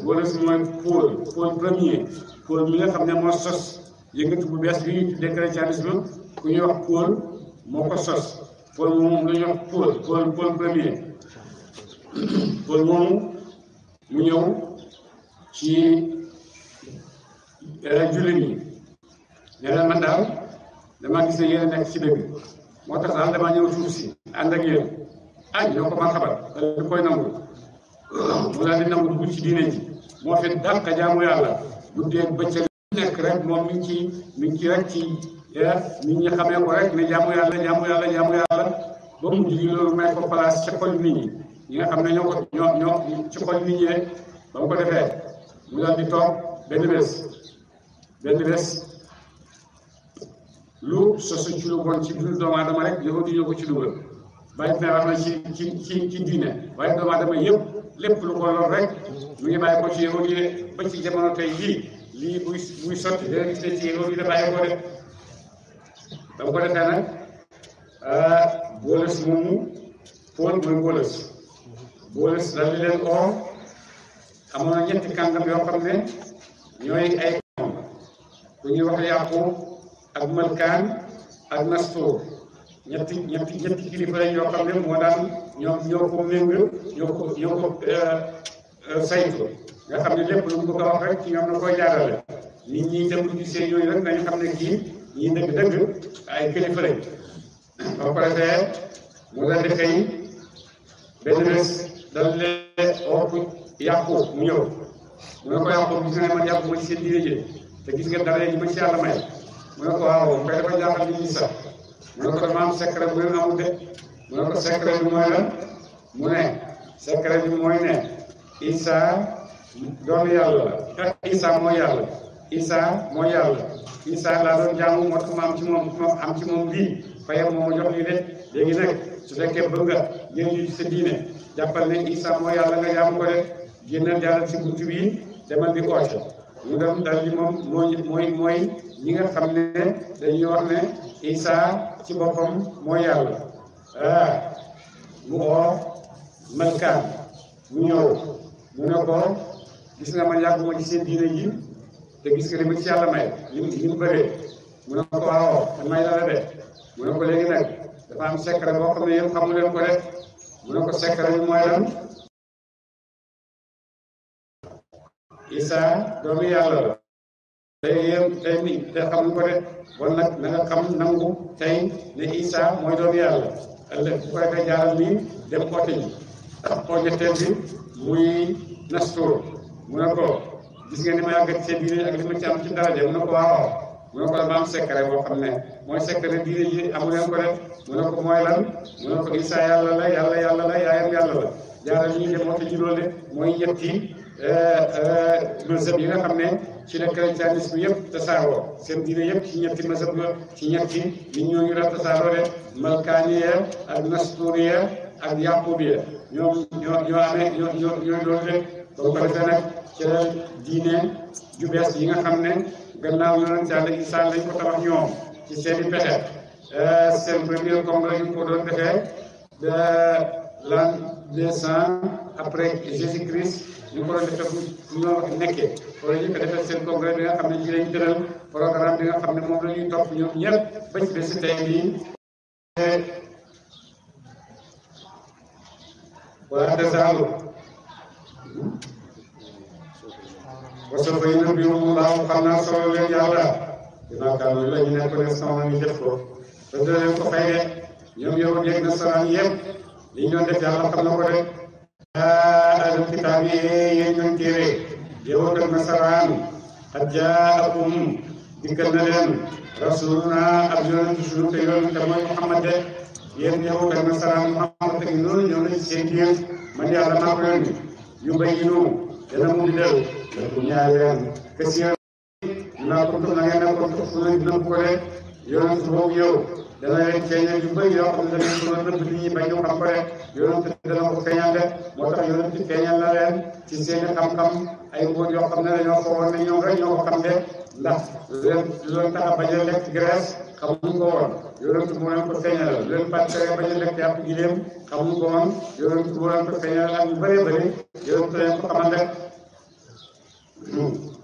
Wolof mooy Paul premier Paul mi nga xam ne moo sos yëngatu bu bees bi ñu tuddee chrétianisme ku ñuy wax Paul moo ko sos Paul moomu la ñuy wax Paul premier Paul moomu mu ñëw ci jullit ñi ne leen man daal damaa gis ne yéen a nekk ci dëgg moo tax daal damaa ñëw suuf si ànd ak yéen ñoo ko man xabar di koy nangu mu daal di nangu dugg ci diine ji moo fi dàq jaamu yàlla bu dee bëccëg nekk rek moom mi ngi ci rek ci nit ñi xamee ko rek ne jaamu yàlla ba mu ji loolu may ko place ci xol nit ñi nga xam ne ñoo ci xol nit ñi rek ba mu ko defee mu daal di toog benn bés lu sosu ci lu bon ci dundu doomu aadama rek yow di ñoo ko ci dugal bàyyi ne wax na ci diine waaye doomu aadama yëpp lépp lu ko lor rek mu ngi bàyyi ko ci yow di ba ci jamono tey lii buy sotti dina gis ne ci yow di la bàyyi ko def ba mu ko defee nag Wolof moomu Paul mooy Wolof daal di leen oo amoon na ñetti kàngam yoo xam ne ñooy ay kàngam ku ñuy wax Yaqub ak Malkaan ak Nastor ñetti kilifa lañ yoo xam ne moo daan ñoo ko méng ñoo ko saytu nga xam ne lépp lu mu bëgg a wax rek ci ñoom na koy jaarale nit ñi dem lu gisee yooyu rek nañu xam ne kii ñii dëgg ay kilifa lañ ba ko defee mu daal di xëy benn bés dal lee oo Yaqub mu ñëw mu ne ko Yaqub gis nga ne man yàqu ma ci seen diine ji te gis nga dara ji ma ci yàlla may mu ne ko waaw koy dafa jaaxal nit ñi sax mu ne ko dama am secret bu leen amul de mu ne ko secret bi mooy lan mu ne secret bi mooy ne Isa doomu yàlla la Isa mooy yàlla Isa laa doon jaamu moo tax ma am ci moom lii fayam moo ma jox lii de léegi nag su fekkee bëgg nga jël ci sa diine jàppal ne Isa mooy yàlla nga jaamu ko de génnal jàllal ci buntu bi demal di oote mu dem dal di moom mooy ñi nga xam ne dañuy wax ne Isa ci boppam mooy yàlla mu oo Malkaan mu ñëw mu ne ko gis nga man yàgguma ci seen diine ji te gis nga li ma ci yàlla may li mu bëree mu ne ko waaw may la de mu ne ko léegi nag dafa am secret boo xam ne yéen xamu leen ko rek mu ne ko secret bi mooy lan Isa doomu yàlla la léegi yéen tey mi te xamuñ ko de bon nag na nga xam nangu tey ne Isa mooy doomu yàlla ëllëg bu ko defee jaaral nii dem oote ji koo ñetteel bi muy Nastur mu ne ko gis nga ni ma yàggat seen diine ak li ma ci am ci daraja mu ne ko waaw mu ne ko dama am secret boo xam ne mooy secret diine ji amu leen ko def mu ne ko mooy lan mu ne ko Isa yàlla la yàlla la yaayam yàlla la jaaral ñii dem oote ji loolu mooy ñetti mazhab yi nga xam ne ci la christianisme yëpp tasaaroo seen diine yëpp ci ñetti mazhab ci ñetti nit ñooñu la tasaaroo de malkaaniya ak nasturiya ak yaqubiya ñoo amee ñooy loolu de ba ko defee nag ci la diine ju bees yi nga xam ne gannaaw yonent Yàlla Isaa lañ ko tabax ñoom ci seeni pexe seen premier congrès ñu ko doon defee l'an 200 après Jésus-Christ ñu ko doon defee fu ñoo nekkee wala ñu ko defee seen congrès bi nga xam ne ci lañ tëral programme bi nga xam ne moom la ñuy topp ñoom ñëpp ba ci bési tey bii wala tasaalu wasa bay na bi mu laaw xam naa solo leen yàlla dinaa kàddu la ñu nekk ne sama ñu def ko te dina leen ko fay de ñoom yow dégg na saraan yëpp li ñu doon def yàlla xam na ko de ahlul kitaab yi yéen ñooy téere yow ak nasaraan qad jaakum dikkal na leen rasuluna ab yonent sunu te yoon te mooy Muhammad de yéen yow ak nasaraan Muhammad ak noonu ñëw na ci seen biir man yàlla maa ko yónni yu bayyinu dana mu di del lakum ñaar leen kasiir naa ko na ngeen ne ko fu na dina ko de yonent boobu yow dana leen feeñal yu bëri yoo xam ne dana ko nëbb nit ñi bañ ñu xam ko rek yonent dana ko feeñal de moo tax yonent feeñal na leen ci seeni xam-xam ay mbóot yoo xam ne dañoo foogoon ne ñoom rek ñoo ko xam de ndax lu tax a bañ a lekk graisse xamuñ ko woon yonent moo leen ko feeñal lu leen pàccee bañ a lekk yàpp gileem xamuñ ko woon yonent moo leen ko feeñal ak yu bëree bëri yonent leen ko xamal rek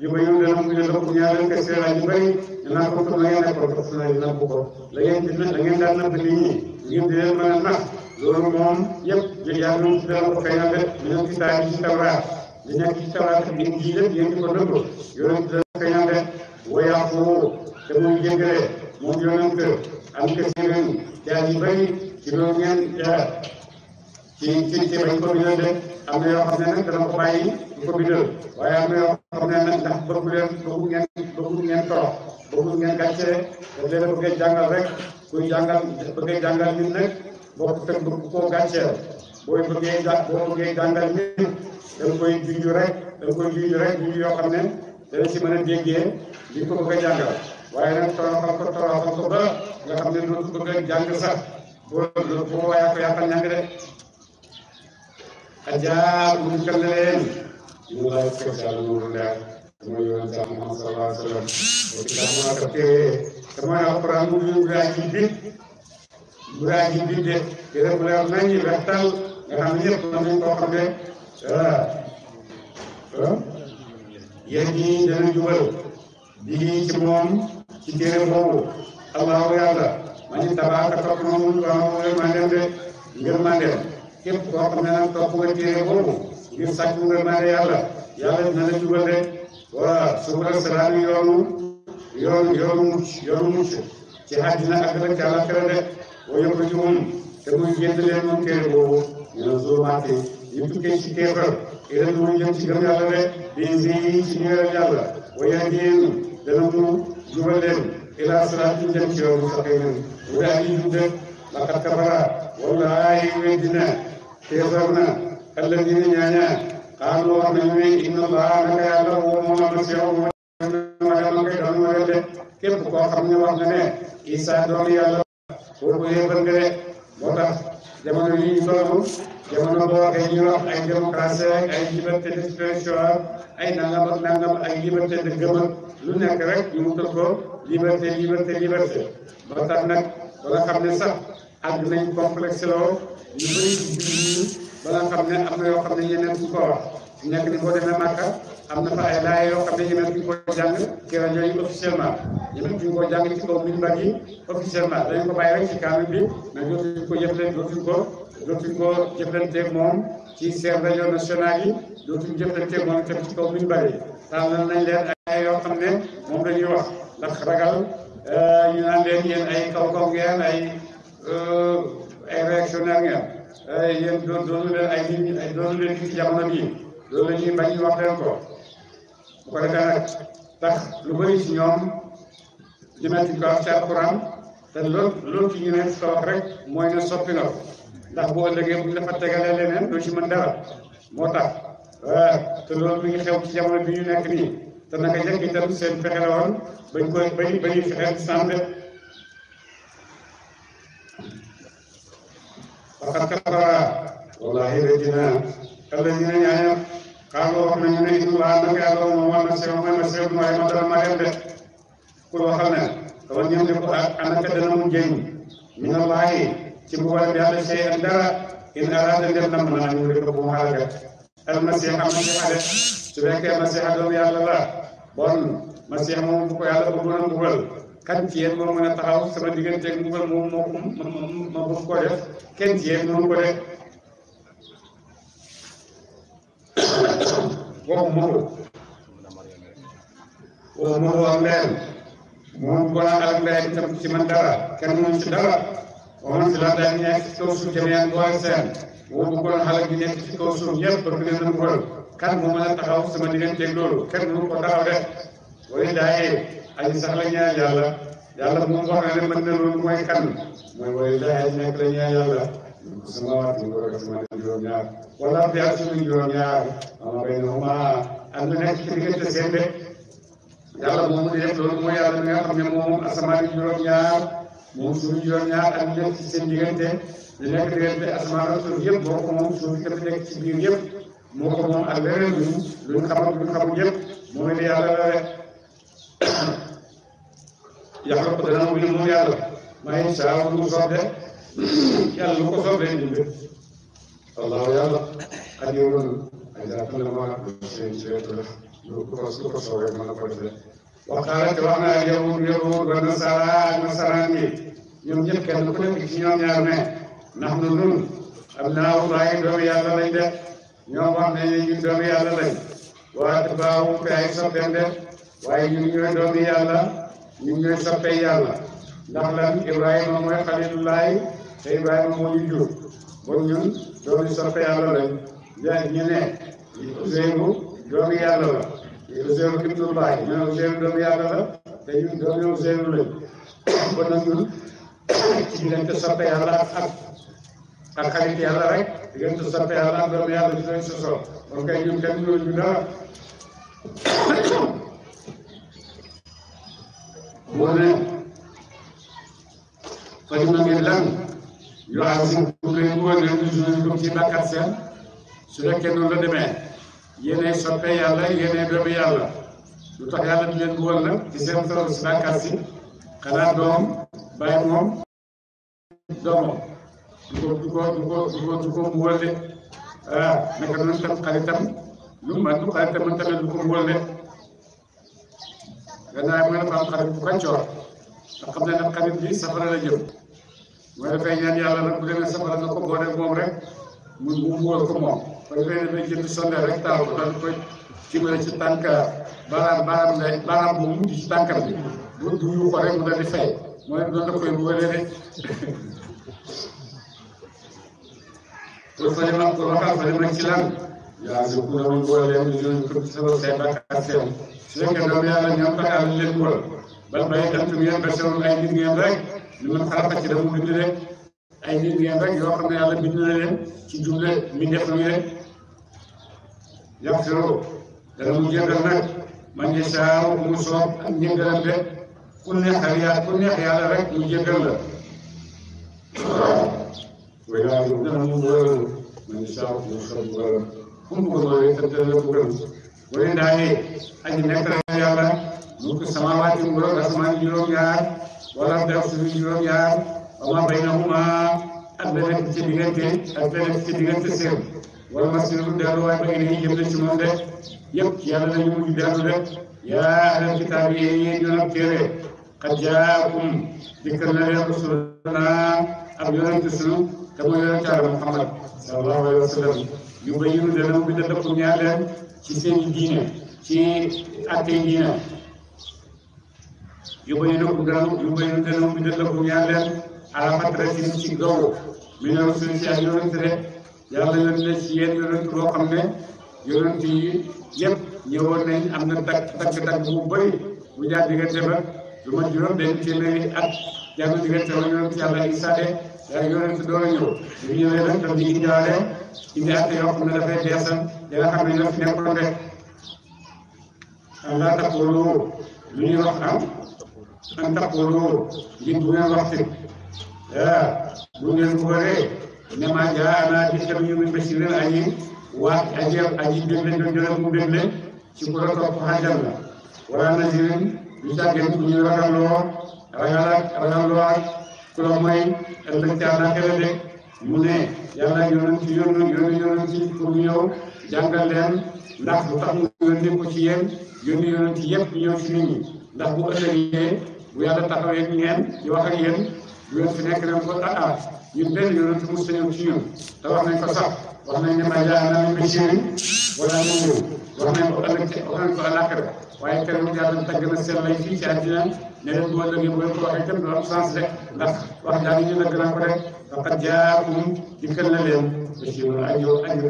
yu ba yow dana mu ne la ko ñaar leen ko seera yu bëri dinaa ko toog la ngeen nekkoon toog na dina bu ko la ngeen daan nëbb nit ñi ngeen di leen mën a nax loolu moom yëpp yàlla moom ci dana ko feeñal de ñu nekk ci taay ci tawraat li nekk ci tawraat ak nit ji lépp yéen di ko nëbb yonent dana ko feeñal de wayaafu te muy jéggale moom yonent am kasiiran jaay yu bëri ci loolu ngeen ci bañ ko bindal de am na yoo xam ne nag dana ko bàyyi di ko bindal waaye am na yoo xam ne nag ndax bëggu ngeen torox bëggu ngeen gàcce daf leen a bëggee jàngal rek kuy jàngal bëggee jàngal nit nag boo ko fekk bëgg koo gàcceel boo bëggee jàngal nit da nga koy junj rek junj yoo xam ne dana ci mën a déggee li ko bëgg a jàngal waaye nag toroxal ko ba nga xam ne dootu bëgg a jàng sax boo waaye ko yàqal ñàng de ajaab mu dikkal na leen ñu lay spécial nuuru leer mooy yoon sax Muhammad sallallahu alayhi wa sallam wa kitaabu ak téere te mooy alquran bu ñu daa ji bit de téere bu leer nañ ñi wextal nga xam ne ñëpp nañ koo xam ne yéen ñi dana jubal di ci moom ci téere boobu allahu yàlla ma ñu tabaaka topp na mu mooy mandem de ngir mandem képp koo xam ne nag topp nga téere boobu ngir sàkku nga mane yàlla dina la jubal de waa subula salaam yoonu mucc ci àddina ak rek ci àllaxira de wa yuxrijuhum te muy génn leen moom téere boobu mina zulumaati ñu tukkee ci kéefar ila nuur jëm ci gëm yàlla de bi ci ñëwal yàlla wa yahdihim dana mu jubal leen ila siraatin jëm ci yoon mustaqiim bu daa yi jub de laqad kafara wallaahi weddina kéefar na alladina ñaaña xaalu wax nañu ne inna allaha naka yàlla woo moom almasiihu ma koy doon ma de képp koo xam ne wax nga ne Isa doomu yàlla kooku yéefar nga de moo tax jamono yi ñu toll jamono boo waxee ñu wax ay démocratie ay liberté d'expression ay nangam ay liberté de gëm lu nekk rek ñu wutal ko liberté ba tax nag ba nga xam ne sax àgg nañ complexe loo ñu bëri ci biir ba nga xam ne am na yoo xam ne ñeneen su ko wax nekk ni boo demee Màkka am na fa ay laay yoo xam ne ñemeetuñ ko jàng ci rajo yi officiellement ñemeetuñ ko jàng ci kaw minbar yi officiellement dañ ko bàyyi rek ci kaamil bi mais dootuñ ko jëflanteeg moom ci seen rajo nationale yi dootuñ jëflanteeg moom itam ci kaw minbar yi tànnal nañ leen ay yoo xam ne moom la ñuy wax ndax ragal ñu naan leen yéen ay kaw ngeen ay réactionnaire ngeen yéen doonu leen ay nit ay doonu leen ci jamono bii loolu la ñuy bañ ñu wax leen ko bu ko defee nag tax lu bëri ci ñoom jëmeetuñ ko wax ci alquran te loolu ci ñu ne ko wax rek mooy ne soppi na ko ndax bu ëllëgee bu ñu dafa tegalee leneen doo ci mën dara moo tax te loolu mi ngi xew ci jamono bi ñu nekk nii te naka njëkk itam seen fexe la woon bañ koy bañuy fexeel sànde faqad kafara wallahi rëddina alladina ñaaña xaaloo wax nañu ne inna naka yàlla moom mooy Masiihu mooy ma dara Mariam de ku waxal ne kawal ñëm ne ko anaka dana mu jëñ min Allahi ci mbugal bi yàlla sey ak dara in araada dem na mën naa ñu rek bu mu xalaat almasih am masiha de su fekkee masiha doomu yàlla la bon masiha moom bu ko yàlla bëggoon a mbugal kan ci yéen moo mën a taxaw sama digganteeg mbugal moom ma bëgg ko def kenn ci yéen mënu ko def waxuma ko ak leen moom bu la ak leen itam ci man dara kenn mënu ci dara waxoon si la daal nekk ci kaw suuf jëmee boole seen boo bëggoon xale bi nekk ci kaw suuf yëpp bëgg leen a mbugal kan moo mën a taxaw sama digganteeg loolu kenn mënu ko taxaw def wala daaye aji sax la ñaan yàlla moom wax na ne mën na loolu mooy kan mooy wala daaye aji nekk la ñaan yàlla sama waat ñu ko rek sama juróom-ñaar wala bi ak suñu juróom-ñaar ama bay na huma am na nekk ci diggante seen de yàlla moom di def loolu mooy yàlla mi nga xam ne moom asamaan juróom-ñaar moom suñu juróom-ñaar ak nekk ci seen diggante li nekk diggante asamaan ak suuf yëpp moo ko moom suuf itam nekk ci biir yëpp moo ko moom ak leneen luñ xamul yëpp mooy li yàlla la rek yàlla ko dana mu moom yàlla maa ngi saa lu mu soob de yàlla lu ko soob de ñu def wallaahu yàlla ak yow ay daa xam ne ma seen ci wetu la lu ko soob rek mën na ko defee waxaale te wax naa yahud wa nasara ak nasaraan yi ñoom ñëpp kenn ku nekk ci ñoom ñaar ne ndax nun abnaaulaahi doomu yàlla lañ def ñoom wax nañ ne ñun doomu yàlla lañ waaye baawu te ay soppeem def waaye ñun ñooy doomu yàlla ñun ñooy soppee yàlla ndax lan Ibrahima mooy xalilullaahi te Ibrahima moo ñu jur bon ñun doomu soppe yàlla lañ ñu ne Uzeyru doomu yàlla la Uzeyru ibnullaahi ñu ne Uzeyru doomu yàlla la te ñun doomu Uzeyru lañ bon nag ñun ci diggante soppe yàlla ak xarit yàlla rek diggante soppe yàlla ak doomu yàlla ci lañ sosoo kon kay ñun kenn ñu dara moo ne faj na ngeen lan yoo xam si pour leen wóor leen toujours comme ci bàkkaat seen su fekkee noonu la demee yéenay soppe yàlla yéenay doomu yàlla lu tax yàlla di leen wóor nag ci seen solo si bàkkaat si xanaa doom bàyyi moom doomam du ko mbugal de naka noonu tam xaritam lu man du xaritam man tamit du ko mbugal de gannaaw mooy dafa am xarit bu kàccoor nga xam ne nag xarit bi safara la jëm mooy dafay ñaan yàlla nag bu demee safara na ko boole moom rek mu mbugal ko moom ko defee dafay jënd sondeel rek taal ko daal di koy cimale ci tànk baaraam bu mujj ci tànkam bi bu yu ko rek mu daal di fay mooy doon da koy mbugalee rek pour fa dem ak waxal fa dem rek ci lan yaa ngi ko doon mbugalee ñu doon ko ci sa say bàkkaar seen su fekkee doomu yàlla ñoom tax yàlla leen mbugal bal bay antum yéen basharun ay nit ngeen rek li man xalaqa ci dafa bind rek ay nit ngeen rek yoo xam ne yàlla bind na leen ci jumle mi def nii rek yaxfiru dana mu jéggal nag man yashaa mu soob ak njéggalam de ku neex yàlla rek mu jéggal la waaye dana mu mbugal man yashaa mu soob mbugalam ku mu mbugal itam dana la mbugal wala ndaaye aji nekk la yàlla mu ko samaawaati nguuram asamaan juróom-ñaar wala def suñu juróom-ñaar wa maa baynahuma ak la nekk ci diggante seen wal masiru delluwaay ba ngi jëm ci moom de yëpp ci yàlla lañu mujj dellu de yaa ahlal kitaab yi yéen ñu nag téere qad jaakum dikkal na leen rusuluna ab yonent sunu te mooy yonent Yàlla Muhammad sallallahu alayhi wa sallam yu bayyinu dana mu bind dëpp ñaar leen ci seen diine ci attey diine yu bayyinu dana mu bind dëpp ñaar leen ala fatratin ci gaw mi ne rusul ci ak yonent de yàlla yónni na ci yéen yonent boo xam ne yonent yi yëpp ñëwoon nañ am na dagg bu bëri bu jaar diggante ba lu ma juróom benn téeméeri at jàng diggante ba yonent yàlla Isaa de yaa yonent door a ñëw bu ñëwee nag daf di indiwaale indi at yoo xam ne dafay beesal ya nga xam ne ñoo fi nekkoon rek an laa taqulu lu ñuy wax an taqulu ngir bu ngeen wax fi bu ngeen ko waree ne maa jaanaa di tam ñu min bashirin aji bégle ñu jëlee mu bégle ci ku la topp xajal la wala nazirin du càggeen bu ñu ragalloo ak ku la mooy ëllëg ca àllaaxira de mu ne yàlla yónni ci pour ñu ñëw jàngal leen ndax bu tax mu yónni ko ci yéen yónni yonent yëpp ñëw ci nit ñi ndax bu ëllëgee bu yàlla taxawee ngeen di wax ak yéen bu ngeen fi nekk ne ko ñun benn yonent mu ñëw ci ñun te wax nañ ko sax wax nañ ne maa jaa'anaa min bashirin wala nadiir wax nañ ko ëllëg wax nañ ko àllaaxira waaye keroog yàlla tagg na seen lay fii ci àddina ne leen bu ëllëgee bu ngeen ko waxee kenn du am sens rek ndax wax daal ñu nag naa ko rek faqad jaakum dikkal na leen bashirun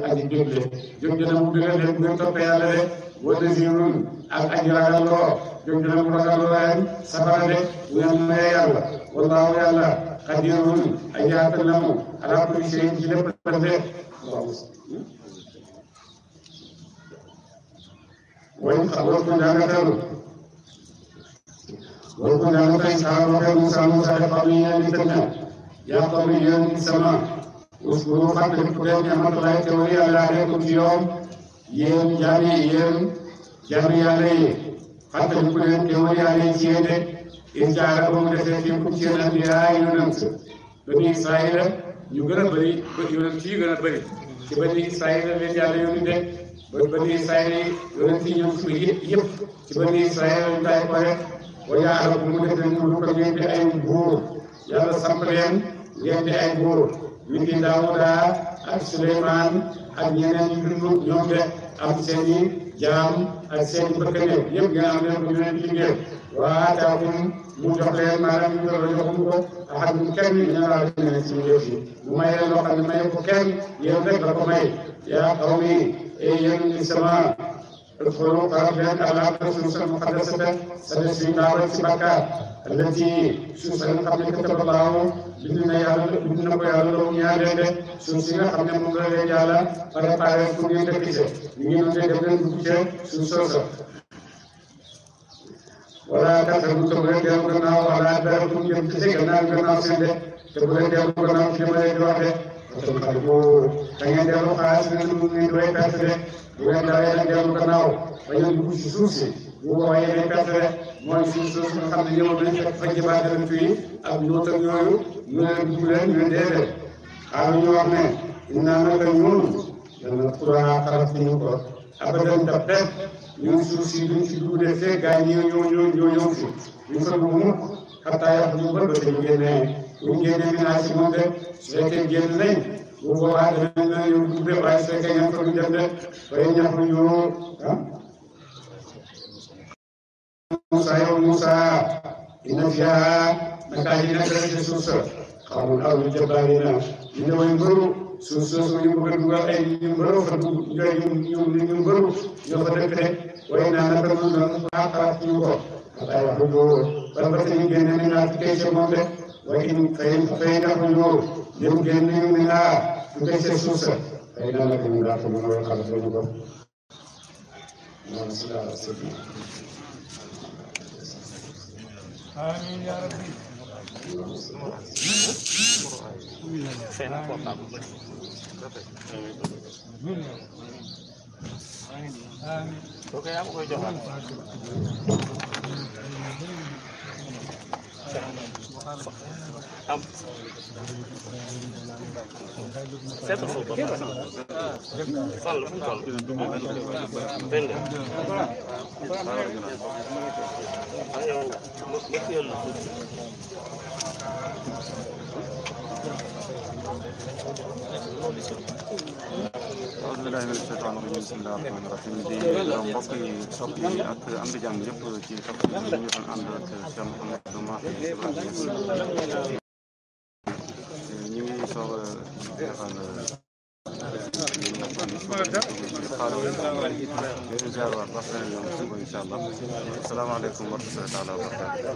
aji bégle jóg dina mu bégal leen bu ngeen toppee yàlla de wa nadiirun ak aji ragalloo jóg dina mu ragalloo leen safara de bu ngeen mayee yàlla wallaahu yàlla qadirun aji attan na mu ala kulli shay'in ci lépp la de warko jàngatal saa waxee Musaa de xam ne ni tëdd na yaa xam ne yéen ci sama uskuru fàttali ku leen ñamatalaay te wari yàlla aleykum ci yoom yéen jaami yàlla yi fàttali ku leen te wari yàlla ci yéen de in jaara ba mu defee fi ku ci yéen anbiyaa yonent bani Israayila ñu gën a bëri yonent yi gën a bëri ci bani Israayila leen yàlla yónni de bani Israayila yonent yi ñoom suñu yëpp ci bani Israayila ñu tay ko rek wa jaara bu mu def leen mu ko ngeen di ay buur yàlla samp leen ngeen di ay buur ñu ngi Daawuda ak Suleymaan ak ñeneen ñu dund ñoom de am seeni jaam ak seeni bëkkane yëpp ngeen am leen ko ñu leen di liggéey waa taakum mu jox leen maanaam ñu doon joxum ko axad kenn ñu laa leen ci yëf yi mu may leen loo xam ne may ko kenn yéen rek la ko may yaa qawmi yéen ñi sama udxulu xarab leen al-arda suuf al-muqaddasata sa des suñu laaroon ci bakkaar allati suuf sa nga xam ne kataba Allaahu bind na ko yàlla loolu ñaar leen de suuf si nga xam ne moom la leen yàlla préparé pour ngeen dëkk ci ñu ngi noonu def leen dugg ca suuf soosa wala taxawu te bu leen dellu gannaaw wala dara bu ñu jëm ci gannaaw seen de te bu leen dellu gannaaw ci li ma leen di wax de parce que da ngeen dellu xaalis ne mu ngi doy perte de bu ngeen dawee nag dellu gannaaw ba ñu dugg ci suuf si bu boobaa yéenay perte de mooy suuf soosu nga xam ne ñëw nañ fekk fa jëbaat fii ak ñoot ak yooyu ñu leen dugg leen ñu déedéet xaaral ñu wax ne innaa naka ñun dana xuraa xaraf ñu ko abadan daf rek ñun suuf si duñ si dugg de fekk gaa yi ñoo fi duñ fa dugg mukk xataa yàq ñu bët ba te ñu génnee buñ génnee minaa si moom de su fekkee génn nañ bu boobaa danañ la yow dugg de waaye su fekkee ñam fa du dem de waaye ñax ñu Musa inna fiha naka ji nekk rek ci suuf sa xamul aw ñu jabbaarina ñu ne way mbëru suuf soosu ñu bëgg a dugal ay ñu mbëru fa dugg ñu mbëru ñoo fa dëkk de way naa naka noonu noonu xalaat ñu ko ay wax du ban ba ñu génne ni naa ci kay ca moom de waaye in fay ndax ñu dem génne ñu ni naa ci kay ca suuf sa fay naa naka ñu daa ko mën a xalaat ñu ko آمين يا ربي. آمين. am seetal foofu ba fan la fu mu toll benn أعوذ بالله من الشيطان الرجيم بسم الله الرحمن الرحيم di mbokk yi sopp yi ak am di jàmm yëpp ci Tafsir yi ñu doon ànd ak Cheikh Mouhamadou Mahi ñu ngi soog a defal leen ziarwaat ba beneen yoon suba incha allah asalaamaaleykum wa rahmatullahi taala wa barakatuh